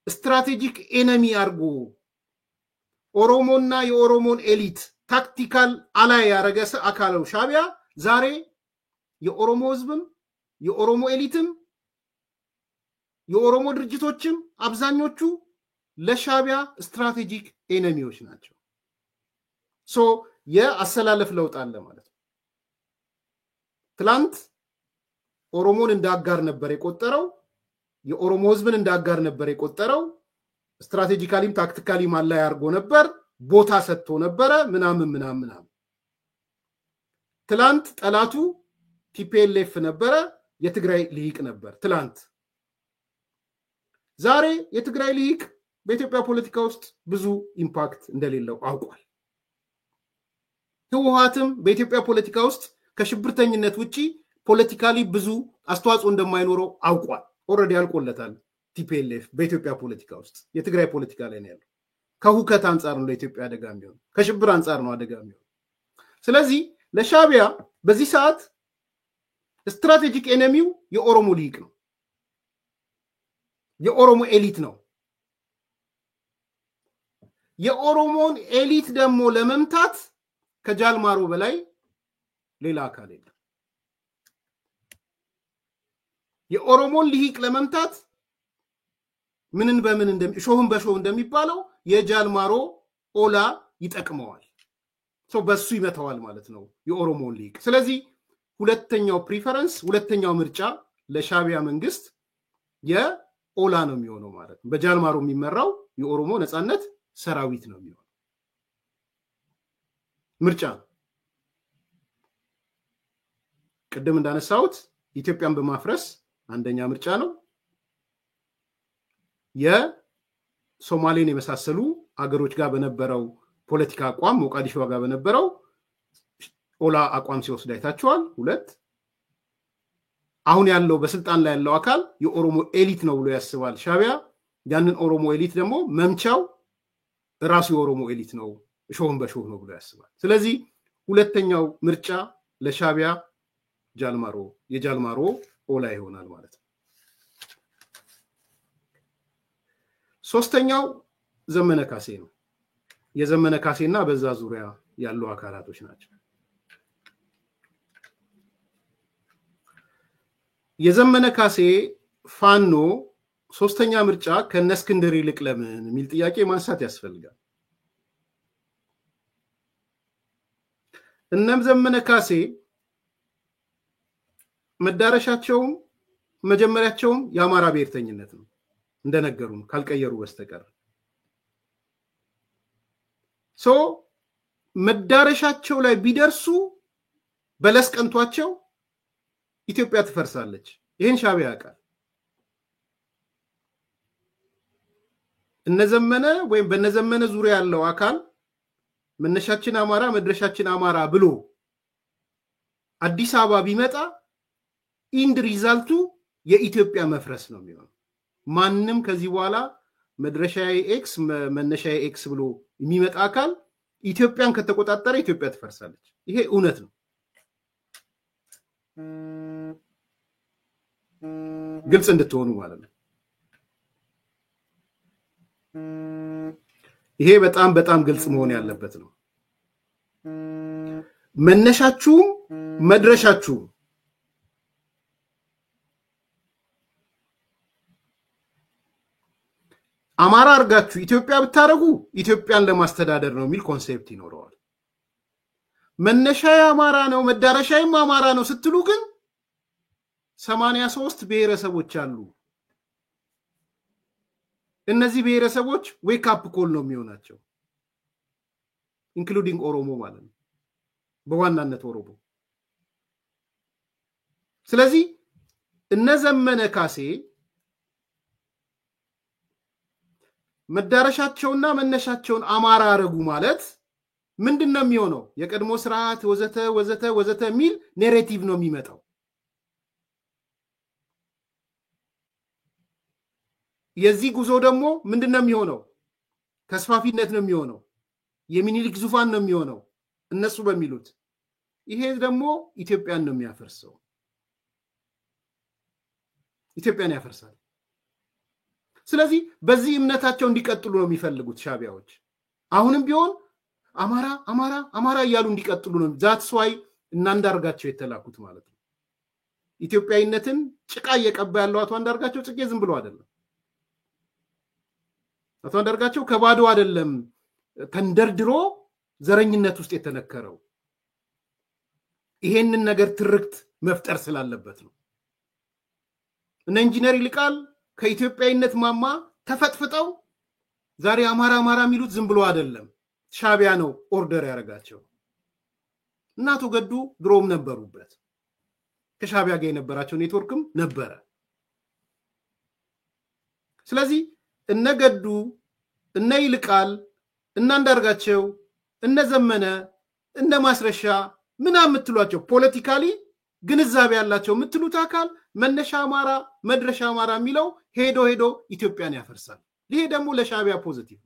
ስትራቴጂክ ኤነሚ አርጎ ኦሮሞና የኦሮሞን ኤሊት ታክቲካል አላይ ያረገ አካለው ሻቢያ ዛሬ የኦሮሞ ህዝብም የኦሮሞ ኤሊትም የኦሮሞ ድርጅቶችም አብዛኞቹ ለሻቢያ ስትራቴጂክ ኤነሚዎች ናቸው። የአሰላለፍ ለውጥ አለ ማለት ነው። ትላንት ኦሮሞን እንዳጋር ነበር የቆጠረው፣ የኦሮሞ ህዝብን እንዳጋር ነበር የቆጠረው፣ ስትራቴጂካሊም ታክቲካሊም አላይ አርጎ ነበር፣ ቦታ ሰጥቶ ነበረ ምናምን። ትላንት ጠላቱ ቲፒኤልኤፍ ነበረ፣ የትግራይ ልሂቅ ነበር ትላንት። ዛሬ የትግራይ ልሂቅ በኢትዮጵያ ፖለቲካ ውስጥ ብዙ ኢምፓክት እንደሌለው አውቋል። ህወሓትም በኢትዮጵያ ፖለቲካ ውስጥ ከሽብርተኝነት ውጪ ፖለቲካሊ ብዙ አስተዋጽኦ እንደማይኖረው አውቋል። ኦልሬዲ አልቆለታል። ቲፒኤልኤፍ በኢትዮጵያ ፖለቲካ ውስጥ የትግራይ ፖለቲካ ላይ ነው ያለው። ከሁከት አንጻር ነው ለኢትዮጵያ አደጋ የሚሆነው፣ ከሽብር አንጻር ነው አደጋ የሚሆነው። ስለዚህ ለሻቢያ በዚህ ሰዓት ስትራቴጂክ ኤነሚው የኦሮሞ ልሂቅ ነው፣ የኦሮሞ ኤሊት ነው። የኦሮሞን ኤሊት ደግሞ ለመምታት ከጃልማሮ በላይ ሌላ አካል የለም። የኦሮሞን ልሂቅ ለመምታት ምንን በምን ሾህን በሾህ እንደሚባለው የጃልማሮ ኦላ ይጠቅመዋል። በሱ ይመታዋል ማለት ነው የኦሮሞን ልሂቅ። ስለዚህ ሁለተኛው ፕሪፈረንስ ሁለተኛው ምርጫ ለሻቢያ መንግስት የኦላ ነው የሚሆነው ማለት ነው። በጃልማሮ የሚመራው የኦሮሞ ነፃነት ሰራዊት ነው የሚሆነው ምርጫ። ቅድም እንዳነሳሁት ኢትዮጵያን በማፍረስ አንደኛ ምርጫ ነው። የሶማሌን የመሳሰሉ አገሮች ጋር በነበረው ፖለቲካ አቋም ሞቃዲሾ ጋር በነበረው ኦላ አቋም ሲወስድ አይታችኋል። ሁለት አሁን ያለው በስልጣን ላይ ያለው አካል የኦሮሞ ኤሊት ነው ብሎ ያስባል ሻቢያ። ያንን ኦሮሞ ኤሊት ደግሞ መምቻው ራሱ የኦሮሞ ኤሊት ነው፣ ሾህን በሾህ ነው ብሎ ያስባል። ስለዚህ ሁለተኛው ምርጫ ለሻቢያ የጃልማሮ ኦላ ይሆናል ማለት ነው። ሶስተኛው ዘመነ ካሴ ነው። የዘመነ ካሴና በዛ ዙሪያ ያሉ አካላቶች ናቸው። የዘመነ ካሴ ፋኖ ሶስተኛ ምርጫ ከነስክንድር ይልቅ ለምን የሚል ጥያቄ ማንሳት ያስፈልጋል። እነም ዘመነ ካሴ መዳረሻቸውም መጀመሪያቸውም የአማራ ብሔርተኝነት ነው እንደነገሩን ካልቀየሩ በስተቀር መዳረሻቸው ላይ ቢደርሱ በለስ ቀንቷቸው ኢትዮጵያ ትፈርሳለች። ይሄን ሻዕቢያ ያውቃል። እነዘመነ ወይም በነዘመነ ዙሪያ ያለው አካል መነሻችን አማራ መድረሻችን አማራ ብሎ አዲስ አበባ ቢመጣ ኢንድ ሪዛልቱ የኢትዮጵያ መፍረስ ነው የሚሆነው። ማንንም ከዚህ በኋላ መድረሻዬ ኤክስ መነሻዬ ኤክስ ብሎ የሚመጣ አካል ኢትዮጵያን ከተቆጣጠረ ኢትዮጵያ ትፈርሳለች። ይሄ እውነት ነው። ግልጽ እንድትሆኑ ማለት ነው። ይሄ በጣም በጣም ግልጽ መሆን ያለበት ነው። መነሻችሁ መድረሻችሁ አማራ አርጋችሁ ኢትዮጵያ ብታረጉ ኢትዮጵያን ለማስተዳደር ነው የሚል ኮንሴፕት ይኖረዋል። መነሻዬ አማራ ነው መዳረሻዬም አማራ ነው ስትሉ ግን 83 ብሔረሰቦች አሉ። እነዚህ ብሔረሰቦች ዌክ አፕ ኮል ነው የሚሆናቸው ኢንክሉዲንግ ኦሮሞ ማለት ነው፣ በዋናነት ኦሮሞ። ስለዚህ እነዘመነ ካሴ መዳረሻቸውና መነሻቸውን አማራ አረጉ ማለት ምንድነው የሚሆነው? የቀድሞ ስርዓት ወዘተ ወዘተ ወዘተ ሚል ኔሬቲቭ ነው የሚመጣው። የዚህ ጉዞ ደግሞ ምንድነው የሚሆነው? ተስፋፊነት ነው የሚሆነው። የሚኒሊክ ዙፋን ነው የሚሆነው እነሱ በሚሉት። ይሄ ደግሞ ኢትዮጵያን ነው የሚያፈርሰው። ኢትዮጵያን ያፈርሳል። ስለዚህ በዚህ እምነታቸው እንዲቀጥሉ ነው የሚፈልጉት ሻዕቢያዎች። አሁንም ቢሆን አማራ አማራ አማራ እያሉ እንዲቀጥሉ ነው። ዛትስ ዋይ እናንዳርጋቸው የተላኩት ማለት ነው። ኢትዮጵያዊነትን ጭቃ እየቀባ ያለው አቶ አንዳርጋቸው ጽጌ ዝም ብሎ አይደለም። አቶ አንዳርጋቸው ከባዶ አይደለም ተንደርድሮ ዘረኝነት ውስጥ የተነከረው። ይሄንን ነገር ትርክት መፍጠር ስላለበት ነው። እነ ኢንጂነር ይልቃል ከኢትዮጵያዊነት ማማ ተፈጥፍጠው ዛሬ አማራ አማራ የሚሉት ዝም ብሎ አይደለም። ሻዕቢያ ነው ኦርደር ያደረጋቸው። እና አቶ ገዱ ድሮም ነበሩበት። ከሻዕቢያ ጋር የነበራቸው ኔትወርክም ነበረ። ስለዚህ እነ ገዱ እነ ይልቃል እነ አንዳርጋቸው እነ ዘመነ እነ ማስረሻ ምናምን የምትሏቸው ፖለቲካሊ ግንዛቤ ያላቸው የምትሉት አካል መነሻ አማራ መድረሻ አማራ የሚለው ሄዶ ሄዶ ኢትዮጵያን ያፈርሳል። ይሄ ደግሞ ለሻዕቢያ ፖዚቲቭ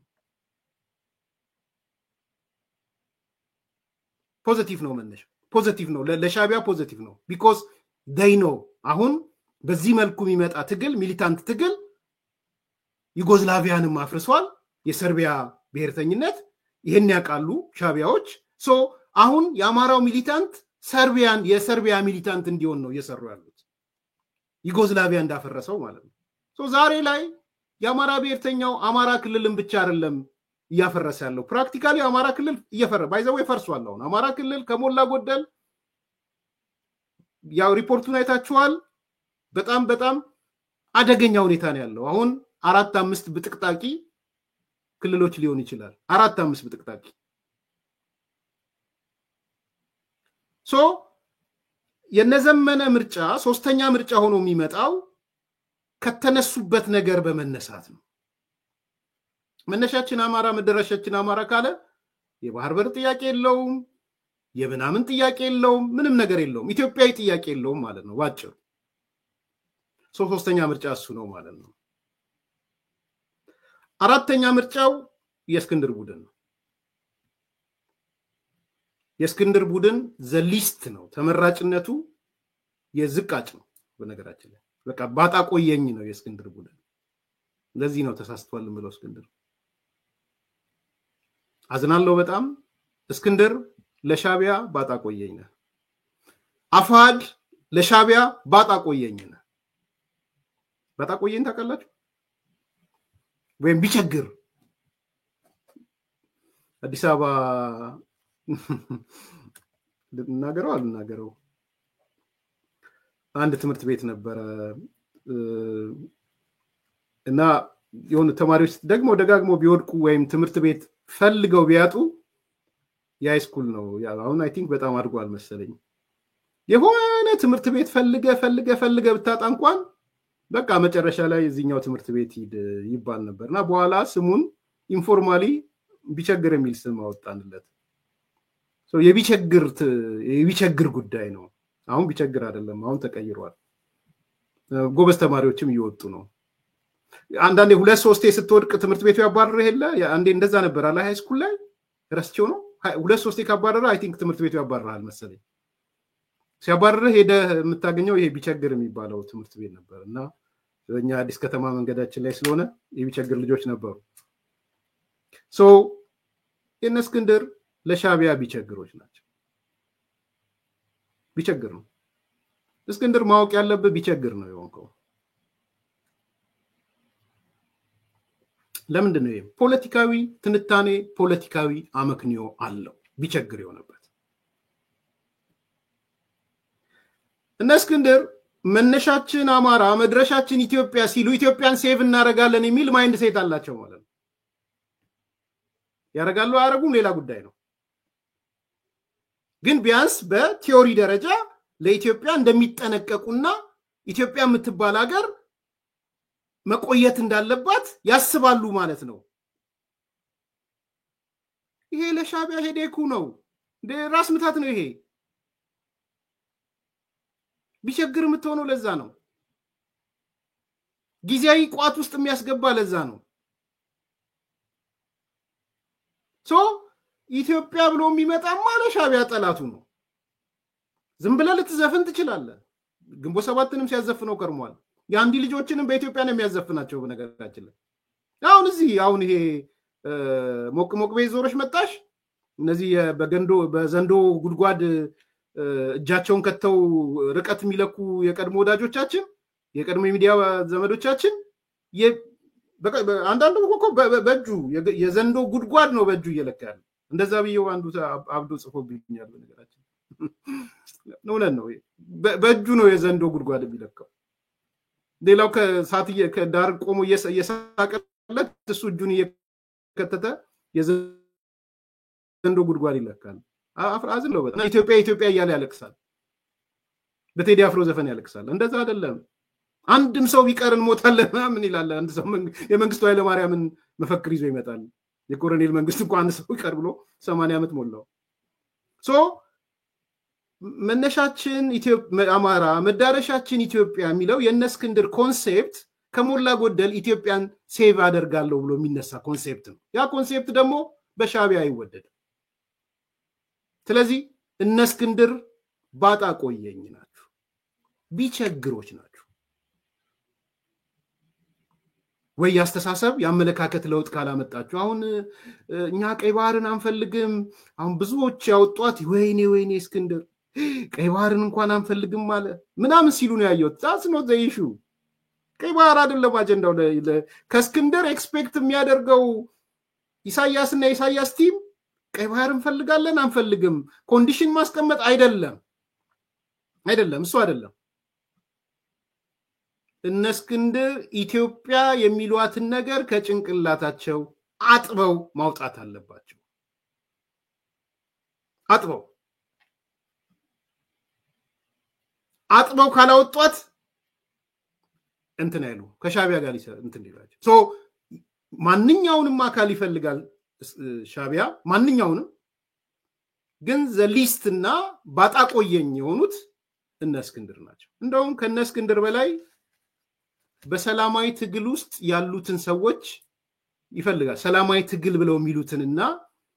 ነው። መነሻ ፖዚቲቭ ነው፣ ለሻዕቢያ ፖዚቲቭ ነው። ቢኮዝ they know አሁን በዚህ መልኩ የሚመጣ ትግል ሚሊታንት ትግል ዩጎዝላቪያንም አፍርሷል። የሰርቢያ ብሔርተኝነት ይሄን ያውቃሉ ሻዕቢያዎች። አሁን የአማራው ሚሊታንት የሰርቢያ ሚሊታንት እንዲሆን ነው እየሰሩ ያሉት፣ ዩጎዝላቪያ እንዳፈረሰው ማለት ነው። ዛሬ ላይ የአማራ ብሔርተኛው አማራ ክልልን ብቻ አይደለም እያፈረሰ ያለው፣ ፕራክቲካሊ አማራ ክልል ባይዘው ፈርሷል። አሁን አማራ ክልል ከሞላ ጎደል ያው ሪፖርቱን አይታችኋል። በጣም በጣም አደገኛ ሁኔታ ነው ያለው። አሁን 4-5 ብጥቅጣቂ ክልሎች ሊሆን ይችላል። 4-5 ብጥቅጣቂ የነዘመነ ምርጫ ሶስተኛ ምርጫ ሆኖ የሚመጣው ከተነሱበት ነገር በመነሳት ነው። መነሻችን አማራ መደረሻችን አማራ ካለ የባህር በር ጥያቄ የለውም፣ የምናምን ጥያቄ የለውም፣ ምንም ነገር የለውም፣ ኢትዮጵያዊ ጥያቄ የለውም ማለት ነው ባጭሩ። ሶስተኛ ምርጫ እሱ ነው ማለት ነው። አራተኛ ምርጫው የእስክንድር ቡድን ነው። የእስክንድር ቡድን ዘሊስት ነው፣ ተመራጭነቱ የዝቃጭ ነው። በነገራችን ላይ በቃ ባጣ ቆየኝ ነው የእስክንድር ቡድን። ለዚህ ነው ተሳስቷል ብለው እስክንድር አዝናለሁ በጣም እስክንድር ለሻቢያ ባጣ ቆየኝ ነው። አፋድ ለሻቢያ ባጣ ቆየኝ ነው። ባጣ ቆየኝ ታውቃላችሁ ወይም ቢቸግር አዲስ አበባ ልናገረው አንድ ትምህርት ቤት ነበረ እና የሆኑ ተማሪዎች ደግሞ ደጋግሞ ቢወድቁ ወይም ትምህርት ቤት ፈልገው ቢያጡ የሃይስኩል ነው አሁን አይ ቲንክ በጣም አድጓል መሰለኝ የሆነ ትምህርት ቤት ፈልገ ብታጣ እንኳን በቃ መጨረሻ ላይ እዚህኛው ትምህርት ቤት ይባል ነበርና በኋላ ስሙን ኢንፎርማሊ ቢቸግር የሚል ስም አወጣንለት። የቢቸግር ጉዳይ ነው። አሁን ቢቸግር አይደለም፣ አሁን ተቀይሯል። ጎበዝ ተማሪዎችም እየወጡ ነው። አንዳንዴ 2-3 ስትወድቅ ትምህርት ቤቱ ያባረረህ የለ አንዴ እንደዛ ነበር አለ ሃይ ስኩል ላይ ረስቼው ነው 2-3 ካባረረ አይ ቲንክ ትምህርት ቤቱ ያባረራል መሰለኝ። ሲያባረረህ ሄደህ የምታገኘው ይሄ ቢቸግር የሚባለው ትምህርት ቤት ነበርና እኛ አዲስ ከተማ መንገዳችን ላይ ስለሆነ የቢቸግር ልጆች ነበሩ። የነ እስክንድር ለሻቢያ ቢቸግሮች ናቸው። ቢቸግር ነው እስክንድር ማወቅ ያለበት ቢቸግር ነው የሆንከው። ለምንድን ነው ፖለቲካዊ ትንታኔ ፖለቲካዊ አመክንዮ አለው ቢቸግር የሆነበት። እነ እስክንድር መነሻችን አማራ መድረሻችን ኢትዮጵያ ሲሉ ኢትዮጵያን ሴቭ እናረጋለን የሚል ማይንድ ሴት አላቸው ማለት ነው። ያረጋሉ አያረጉም ሌላ ጉዳይ ነው። ግን ቢያንስ በቲዮሪ ደረጃ ለኢትዮጵያ እንደሚጠነቀቁና ኢትዮጵያ የምትባል ሀገር መቆየት እንዳለባት ያስባሉ ማለት ነው። ይሄ ለሻቢያ ሄዴኩ ነው ራስ ምታት ነው። ይሄ ቢቸግር የምትሆነው ለዛ ነው። ጊዜያዊ ቋት ውስጥ የሚያስገባ ለዛ ነው። ኢትዮጵያ ብሎ የሚመጣማ ለሻቢያ ጠላቱ ነው። ዝም ብለህ ልትዘፍን ትችላለህ። ግንቦት ሰባትንም ሲያዘፍነው ከርሟል። የአንዲ ልጆችንም በኢትዮጵያ ነው የሚያዘፍናቸው። በነገራችን ላይ አሁን ይሄ ሞቅ ቤዞሮች መጣሽ እነዚህ በዘንዶ ጉድጓድ እጃቸውን ከተው ርቀት የሚለኩ የቀድሞ ወዳጆቻችን የቀድሞ የሚዲያ ዘመዶቻችን አንዳንዱ እኮ በእጁ የዘንዶ ጉድጓድ ነው በእጁ እየለካ ያለ እንደዛ ብዬው አንዱ አብዶ ጽፎብኛል። በነገራችን ነው በእጁ ነው የዘንዶ ጉድጓድ የሚለካው። ሌላው ከዳር ቆሞ እየሳቀለት እሱ እጁን እየከተተ የዘንዶ ጉድጓድ ይለካል። አፍራዝለው በጣም ኢትዮጵያ እያለ ያለቅሳል። በቴዲ አፍሮ ዘፈን ያለቅሳል። እንደዛ አይደለም። አንድም ሰው ቢቀርን ሞታለን ምን ይላል? አንድ ሰው የመንግስቱ ኃይለማርያምን መፈክር ይዞ ይመጣል። የኮሎኔል መንግስት እንኳን አንድ ሰው ይቀር ብሎ 80 ዓመት ሞላው። መነሻችን አማራ መዳረሻችን ኢትዮጵያ የሚለው የነ እስክንድር ኮንሴፕት ከሞላ ጎደል ኢትዮጵያን ሴቭ አደርጋለሁ ብሎ የሚነሳ ኮንሴፕት ነው። ያ ኮንሴፕት ደግሞ በሻቢያ አይወደድም። ስለዚህ እነ እስክንድር ባጣ ቆየኝ ናቸው፣ ቢቸግሮች ናቸው። ወይ ያስተሳሰብ ያመለካከት ለውጥ ካላመጣችሁ አሁን እኛ ቀይ ባህርን አንፈልግም አሁን ብዙዎች ያወጧት ወይኔ እስክንድር ቀይ ባህርን እንኳን አንፈልግም ማለት ምናምን ሲሉ ነው ያየሁት። that's not the issue። ቀይ ባህር አይደለም አጀንዳው። ከእስክንድር ኤክስፔክት የሚያደርገው ኢሳያስና ኢሳያስ ቲም ቀይ ባህር እንፈልጋለን አንፈልግም ኮንዲሽን ማስቀመጥ አይደለም እሱ አይደለም። እነ እስክንድር ኢትዮጵያ የሚሏትን ነገር ከጭንቅላታቸው አጥበው ማውጣት አለባቸው። አጥበው ካላወጧት እንትን አይሉ ከሻቢያ ጋር እንትን ይላቸው። ማንኛውንም አካል ይፈልጋል ሻቢያ ማንኛውንም። ግን ዘሊስትና ባጣ ቆየኝ የሆኑት እነ እስክንድር ናቸው። እንደውም ከነ እስክንድር በላይ በሰላማዊ ትግል ውስጥ ያሉትን ሰዎች ይፈልጋል። ሰላማዊ ትግል ብለው የሚሉትንና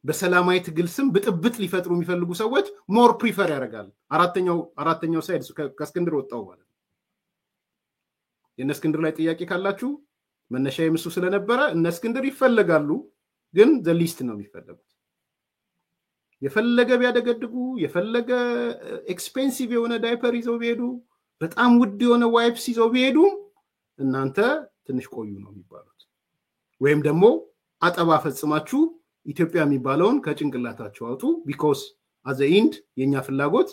በሰላማዊ ትግል ስም ብጥብጥ ሊፈጥሩ የሚፈልጉ ሰዎች ሞር ፕሪፈር ያደርጋል። አራተኛው ሳይድ ከእስክንድር ወጣው ማለት ነው። የእነ እስክንድር ላይ ጥያቄ ካላችሁ መነሻ የምሱ ስለነበረ እነ እስክንድር ይፈለጋሉ፣ ግን ዘሊስት ነው የሚፈለጉት። የፈለገ ቢያደገድጉ የፈለገ ኤክስፔንሲቭ የሆነ ዳይፐር ይዘው ቢሄዱ በጣም ውድ የሆነ ዋይፕስ ይዘው ቢሄዱ እናንተ ትንሽ ቆዩ ነው የሚባሉት። ወይም ደግሞ አጠባ ፈጽማችሁ ኢትዮጵያ የሚባለውን ከጭንቅላታችሁ አውጡ። ቢኮዝ አዘ ኢንድ የኛ ፍላጎት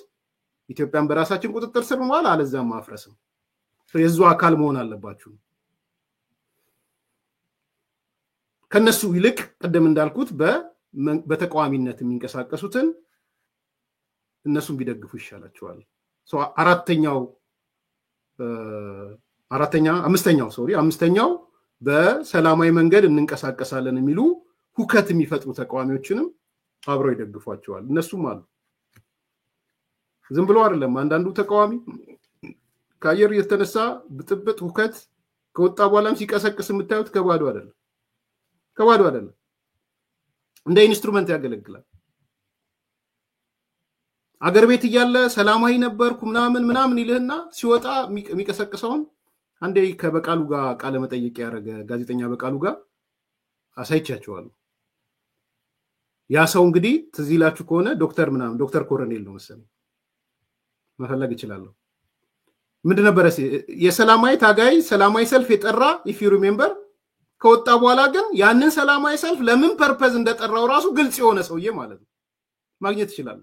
ኢትዮጵያን በራሳችን ቁጥጥር ስር ማዋል አለዛም ማፍረስ ነው። የዙ አካል መሆን አለባችሁ። ከነሱ ይልቅ ቀደም እንዳልኩት በተቃዋሚነት የሚንቀሳቀሱትን እነሱን ቢደግፉ ይሻላቸዋል። አምስተኛው በሰላማዊ መንገድ እንንቀሳቀሳለን የሚሉ ሁከት የሚፈጥሩ ተቃዋሚዎችንም አብረው ይደግፏቸዋል። እነሱም አሉ። ዝም ብሎ አይደለም። አንዳንዱ ተቃዋሚ ከአየር የተነሳ ብጥብጥ ሁከት ከወጣ በኋላም ሲቀሰቅስ የምታዩት ከባዶ አይደለም። እንደ ኢንስትሩመንት ያገለግላል። አገር ቤት እያለ ሰላማዊ ነበርኩ ምናምን ይልህና ሲወጣ የሚቀሰቅሰውን አንዴ ከበቃሉ ጋር ቃለ መጠይቅ ያደረገ ጋዜጠኛ በቃሉ ጋር አሳይቻቸዋለሁ። ያ ሰው እንግዲህ ትዝ ይላችሁ ከሆነ ዶክተር ኮረኔል ነው መሰለኝ፣ መፈለግ ይችላል። ምንድን ነበር የሰላማዊ ታጋይ ሰላማዊ ሰልፍ የጠራ ኢፍ ዩ ሪሜምበር፣ ከወጣ በኋላ ግን ያንን ሰላማዊ ሰልፍ ለምን ፐርፐዝ እንደጠራው ራሱ ግልጽ የሆነ ሰውዬ ማለት ነው ማግኘት ይችላል።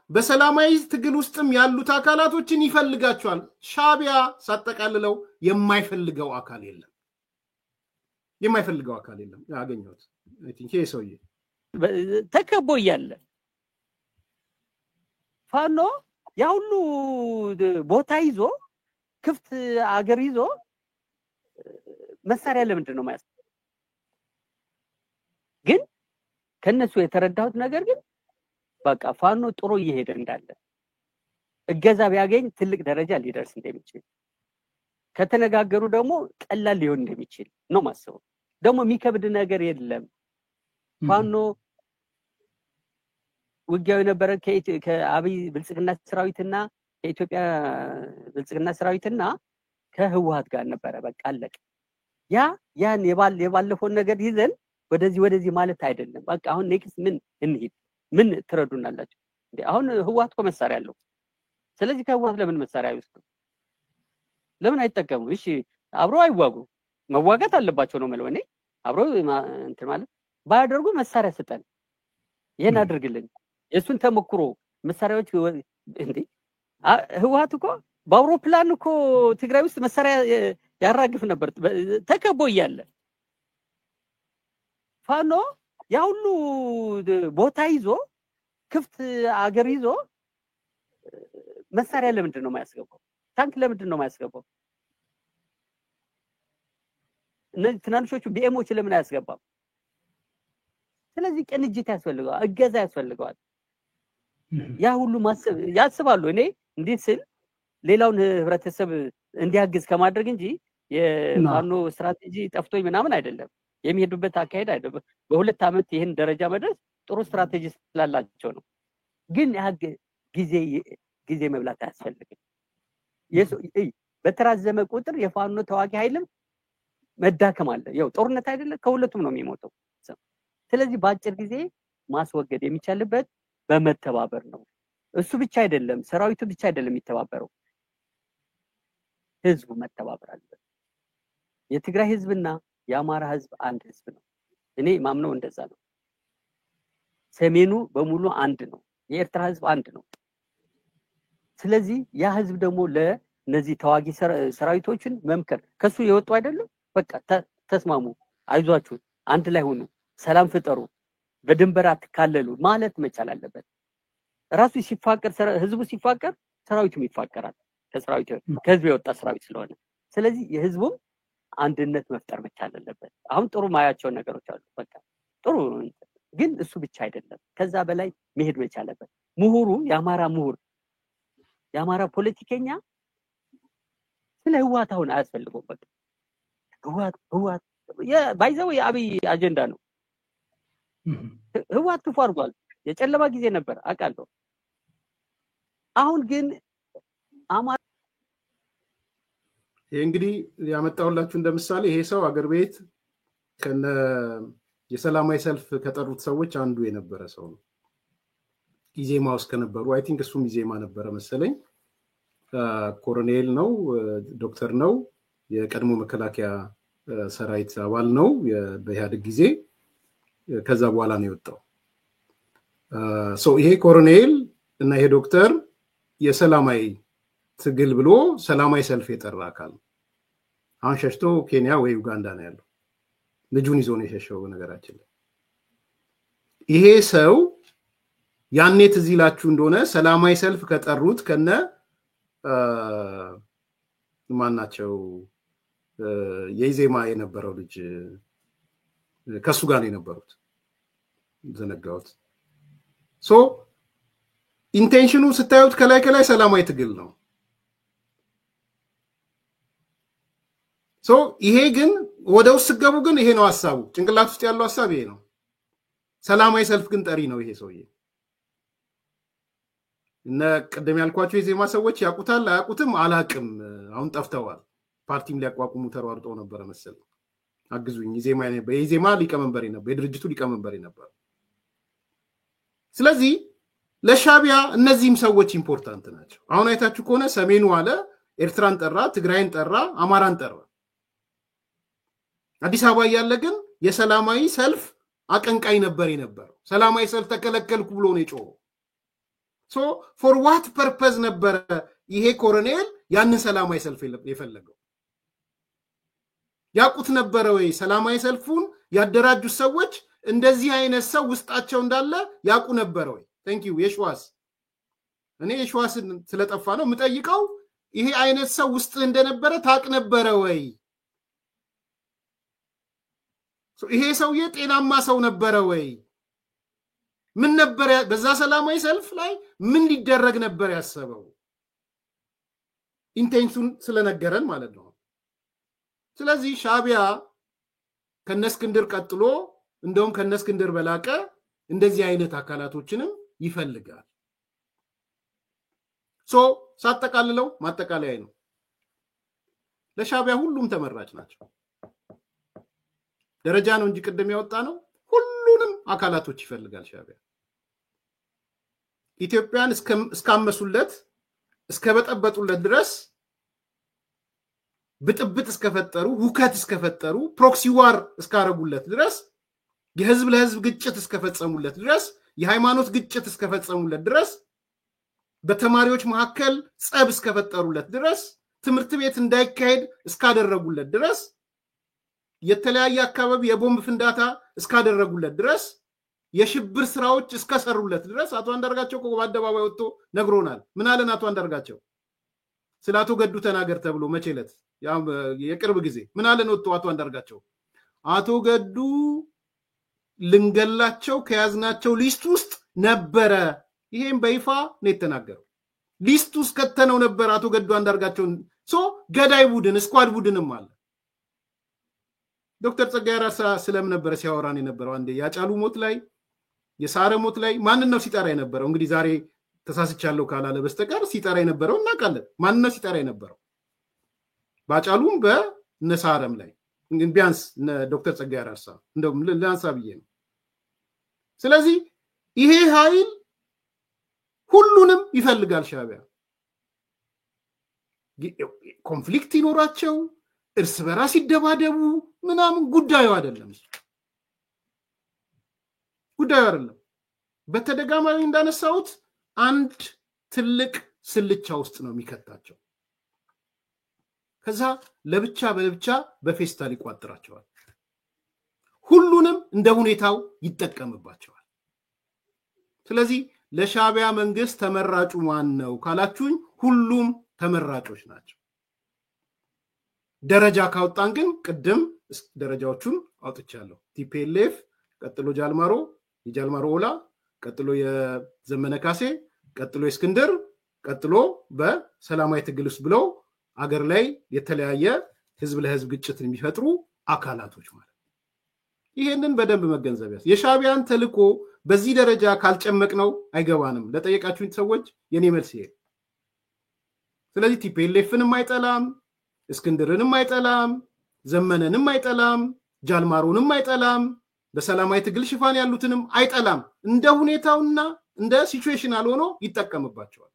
በሰላማዊ ትግል ውስጥም ያሉት አካላቶችን ይፈልጋቸዋል። ሻቢያ ሳጠቃልለው የማይፈልገው አካል የለም። ያገኘሁት አይ ቲንክ ይሄ ሰውዬ ተከቦ እያለ ፋኖ ያ ሁሉ ቦታ ይዞ ክፍት አገር ይዞ መሳሪያ ለምንድን ነው ማለት? ግን ከነሱ የተረዳሁት ነገር ግን በቃ ፋኖ ጥሩ እየሄደ እንዳለ እገዛ ቢያገኝ ትልቅ ደረጃ ሊደርስ እንደሚችል ከተነጋገሩ ደግሞ ቀላል ሊሆን እንደሚችል ነው ማሰበው። ደግሞ የሚከብድ ነገር የለም። ፋኖ ውጊያው የነበረ ከአብይ ብልጽግና ሰራዊትና ከኢትዮጵያ ብልጽግና ሰራዊትና ከህወሓት ጋር ነበረ። በቃ አለቀ። ያን የባለፈውን ነገር ይዘን ወደዚህ ማለት አይደለም። በቃ አሁን ኔክስት ምን ትረዱናላችሁ እንዴ? አሁን ህወሓት እኮ መሳሪያ አለው። ስለዚህ ከህወሓት ለምን መሳሪያ ይወስዱ? ለምን አይጠቀሙ? እሺ አብረው አይዋጉ፣ መዋጋት አለባቸው ነው ማለት ነው። አብረው እንትን ማለት ባያደርጉ መሳሪያ ስጠን፣ ይሄን አድርግልን። የሱን ተሞክሮ መሳሪያዎች እንዴ ህወሓት እኮ በአውሮፕላን እኮ ትግራይ ውስጥ መሳሪያ ያራግፍ ነበር ተከቦ እያለ። ፋኖ ያ ሁሉ ቦታ ይዞ ክፍት አገር ይዞ መሳሪያ ለምንድን ነው የማያስገባው? ታንክ ለምንድን ነው የማያስገባው? እነዚህ ትናንሾቹ ቢኤሞች ለምን አያስገባም? ስለዚህ ቅንጅት ያስፈልገዋል፣ እገዛ ያስፈልገዋል። ያ ሁሉ ማሰብ ያስባሉ። እኔ እንዴት ስል ሌላውን ህብረተሰብ እንዲያግዝ ከማድረግ እንጂ የፋኖ ስትራቴጂ ጠፍቶኝ ምናምን አይደለም። የሚሄዱበት አካሄድ አይደለም። በሁለት ዓመት ይሄን ደረጃ መድረስ ጥሩ ስትራቴጂ ስላላቸው ነው። ግን ጊዜ መብላት አያስፈልግም። በተራዘመ ቁጥር የፋኖ ተዋጊ ኃይልም መዳከም አለ። ያው ጦርነት አይደለ ከሁለቱም ነው የሚሞተው። ስለዚህ በአጭር ጊዜ ማስወገድ የሚቻልበት በመተባበር ነው። እሱ ብቻ አይደለም፣ ሰራዊቱ ብቻ አይደለም የሚተባበረው፣ ህዝቡ መተባበር አለበት። የትግራይ ህዝብና የአማራ ህዝብ አንድ ህዝብ ነው። እኔ ማምነው እንደዛ ነው። ሰሜኑ በሙሉ አንድ ነው። የኤርትራ ህዝብ አንድ ነው። ስለዚህ ያ ህዝብ ደግሞ ለነዚህ ተዋጊ ሰራዊቶችን መምከር ከሱ የወጡ አይደለም። በቃ ተስማሙ፣ አይዟችሁ፣ አንድ ላይ ሆኑ፣ ሰላም ፍጠሩ፣ በድንበር አትካለሉ ማለት መቻል አለበት። ራሱ ሲፋቀር ህዝቡ ሲፋቀር ሰራዊቱም ይፋቀራል። ከህዝብ የወጣ ሰራዊት ስለሆነ ስለዚህ የህዝቡም አንድነት መፍጠር መቻል አለበት። አሁን ጥሩ ማያቸው ነገሮች አሉ። በቃ ጥሩ ግን እሱ ብቻ አይደለም። ከዛ በላይ መሄድ መቻል አለበት። ምሁሩ የአማራ ፖለቲከኛ ስለ ህወሓት አሁን አያስፈልገውም። በቃ ህወሓት ባይዘው የአብይ አጀንዳ ነው። ህወሓት ክፉ አድርጓል። የጨለማ ጊዜ ነበር አውቃለሁ። አሁን ግን አማራ ይሄ እንግዲህ ያመጣውላችሁ እንደምሳሌ ይሄ ሰው አገር ቤት ከነ የሰላማዊ ሰልፍ ከጠሩት ሰዎች አንዱ የነበረ ሰው ነው። ኢዜማ ውስጥ ከነበሩ አይ ቲንክ እሱም ኢዜማ ነበረ መሰለኝ። ኮሎኔል ነው፣ ዶክተር ነው፣ የቀድሞ መከላከያ ሰራዊት አባል ነው በኢህአዴግ ጊዜ። ከዛ በኋላ ነው የወጣው። ይሄ ኮሎኔል እና ይሄ ዶክተር የሰላማዊ ትግል ብሎ ሰላማዊ ሰልፍ የጠራ አካል ነው። አሁን ሸሽቶ ኬንያ ወይ ኡጋንዳ ነው ያለው። ልጁን ይዞ ነው የሸሸው። ነገራችን ላይ ይሄ ሰው ያኔ ትዝ ይላችሁ እንደሆነ ሰላማዊ ሰልፍ ከጠሩት ከነ ማናቸው የኢዜማ የነበረው ልጅ ከሱ ጋር ነው የነበሩት። ዘነጋውት። ኢንቴንሽኑ ስታዩት ከላይ ከላይ ሰላማዊ ትግል ነው። ይሄ ግን ወደ ውስጥ ስገቡ ግን ይሄ ነው ሐሳቡ። ጭንቅላት ውስጥ ያለው ሐሳብ ይሄ ነው። ሰላማዊ ሰልፍ ግን ጠሪ ነው ይሄ ሰውዬ። እነ ቀደም ያልኳቸው የዜማ ሰዎች ያቁታል አያቁትም አላቅም። አሁን ጠፍተዋል። ፓርቲም ሊያቋቁሙ ተሯርጠው ነበር መሰል። አግዙኝ። የዜማ ሊቀመንበር ነበር፣ የድርጅቱ ሊቀመንበር ነበር። ስለዚህ ለሻቢያ እነዚህም ሰዎች ኢምፖርታንት ናቸው። አሁን አይታችሁ ከሆነ ሰሜኑ አለ፣ ኤርትራን ጠራ፣ ትግራይን ጠራ፣ አማራን ጠራ። አዲስ አበባ ያለ ግን የሰላማዊ ሰልፍ አቀንቃይ ነበር የነበረው። ሰላማዊ ሰልፍ ተከለከልኩ ብሎ ነው የጮኸው። ፎር ዋት ፐርፐዝ ነበረ ይሄ ኮሎኔል ያንን ሰላማዊ ሰልፍ የፈለገው? ያቁት ነበረ ወይ? ሰላማዊ ሰልፉን ያደራጁት ሰዎች እንደዚህ አይነት ሰው ውስጣቸው እንዳለ ያቁ ነበረ ወይ? ታንክ ዩ የሽዋስ። እኔ የሽዋስ ስለጠፋ ነው የምጠይቀው። ይሄ አይነት ሰው ውስጥ እንደነበረ ታቅ ነበረ ወይ? ይሄ ሰውዬ ጤናማ ሰው ነበረ ወይ? ምን ነበር በዛ ሰላማዊ ሰልፍ ላይ ምን ሊደረግ ነበር ያሰበው? ኢንቴንሽኑን ስለነገረን ማለት ነው። ስለዚህ ሻቢያ ከነስክንድር ቀጥሎ እንደውም ከነስክንድር በላቀ እንደዚህ አይነት አካላቶችንም ይፈልጋል። ሳጠቃልለው ማጠቃለያ ነው። ለሻቢያ ሁሉም ተመራጭ ናቸው። ደረጃ ነው እንጂ ቅድም ያወጣ ነው። ሁሉንም አካላቶች ይፈልጋል ሻቢያ። ኢትዮጵያን እስካመሱለት እስከበጠበጡለት ድረስ ብጥብጥ እስከፈጠሩ ሁከት እስከፈጠሩ ፕሮክሲ ዋር እስካረጉለት ድረስ የህዝብ ለህዝብ ግጭት እስከፈጸሙለት ድረስ የሃይማኖት ግጭት እስከፈጸሙለት ድረስ በተማሪዎች መካከል ጸብ እስከፈጠሩለት ድረስ ትምህርት ቤት እንዳይካሄድ እስካደረጉለት ድረስ የተለያየ አካባቢ የቦምብ ፍንዳታ እስካደረጉለት ድረስ የሽብር ስራዎች እስከሰሩለት ድረስ አቶ አንዳርጋቸው በአደባባይ ወጥቶ ነግሮናል። ምን አለን አቶ አንዳርጋቸው? ስለ አቶ ገዱ ተናገር ተብሎ መቼለት የቅርብ ጊዜ ምን አለን ወጥቶ አቶ አንዳርጋቸው? አቶ ገዱ ልንገላቸው ከያዝናቸው ሊስት ውስጥ ነበረ። ይሄም በይፋ ነው የተናገረው። ሊስት ውስጥ ከተነው ነበር አቶ ገዱ አንዳርጋቸውን። ገዳይ ቡድን ስኳድ ቡድንም አለ። ዶክተር ጸጋዬ አራርሳ ስለምን ነበረ ሲያወራን የነበረው? አንዴ ያጫሉ ሞት ላይ የሳረ ሞት ላይ ማንን ነው ሲጠራ የነበረው? እንግዲህ ዛሬ ተሳስቻለሁ ካላለ በስተቀር ሲጠራ የነበረው እናውቃለን። ማንን ነው ሲጠራ የነበረው? ባጫሉም በነሳረም ላይ ቢያንስ ዶክተር ጸጋዬ አራርሳ እንደውም ለአንሳ ብዬ ነው። ስለዚህ ይሄ ኃይል ሁሉንም ይፈልጋል ሻቢያ። ኮንፍሊክት ይኖራቸው እርስ በራስ ይደባደቡ ምናምን ጉዳዩ አይደለም። ጉዳዩ አይደለም። በተደጋጋሚ እንዳነሳሁት አንድ ትልቅ ስልቻ ውስጥ ነው የሚከታቸው። ከዛ ለብቻ በለብቻ በፌስታል ይቋጥራቸዋል። ሁሉንም እንደ ሁኔታው ይጠቀምባቸዋል። ስለዚህ ለሻቢያ መንግስት ተመራጩ ማን ነው ካላችሁኝ ሁሉም ተመራጮች ናቸው። ደረጃ ካወጣን ግን ቅድም ደረጃዎቹን አውጥቻለሁ። ቲፒኤልኤፍ፣ ቀጥሎ ጃልማሮ፣ የጃልማሮ ኦላ፣ ቀጥሎ የዘመነ ካሴ፣ ቀጥሎ የእስክንድር፣ ቀጥሎ በሰላማዊ ትግል ውስጥ ብለው አገር ላይ የተለያየ ህዝብ ለህዝብ ግጭት የሚፈጥሩ አካላቶች ማለት። ይሄንን በደንብ መገንዘብ ያስ የሻቢያን ተልኮ በዚህ ደረጃ ካልጨመቅ ነው አይገባንም። ለጠየቃችሁኝ ሰዎች የኔ መልስ ይሄ ስለዚህ ቲፒኤልኤፍንም አይጠላም፣ እስክንድርንም አይጠላም፣ ዘመነንም አይጠላም፣ ጃልማሮንም አይጠላም፣ በሰላማዊ ትግል ሽፋን ያሉትንም አይጠላም። እንደ ሁኔታውና እንደ ሲቹዌሽናል ሆኖ ይጠቀምባቸዋል።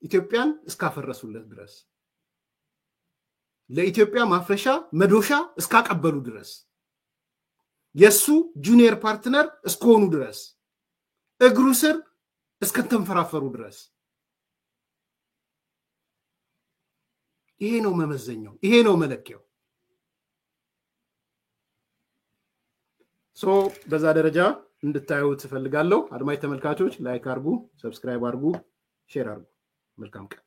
ኢትዮጵያን እስካፈረሱለት ድረስ ለኢትዮጵያ ማፍረሻ መዶሻ እስካቀበሉ ድረስ የሱ ጁኒየር ፓርትነር እስከሆኑ ድረስ እግሩ ስር እስከተንፈራፈሩ ድረስ ይሄ ነው መመዘኛው፣ ይሄ ነው መለኪያው። በዛ ደረጃ እንድታዩት እፈልጋለሁ። አድማጭ ተመልካቾች ላይክ አድርጉ፣ ሰብስክራይብ አድርጉ፣ ሼር አድርጉ። መልካም ቀን።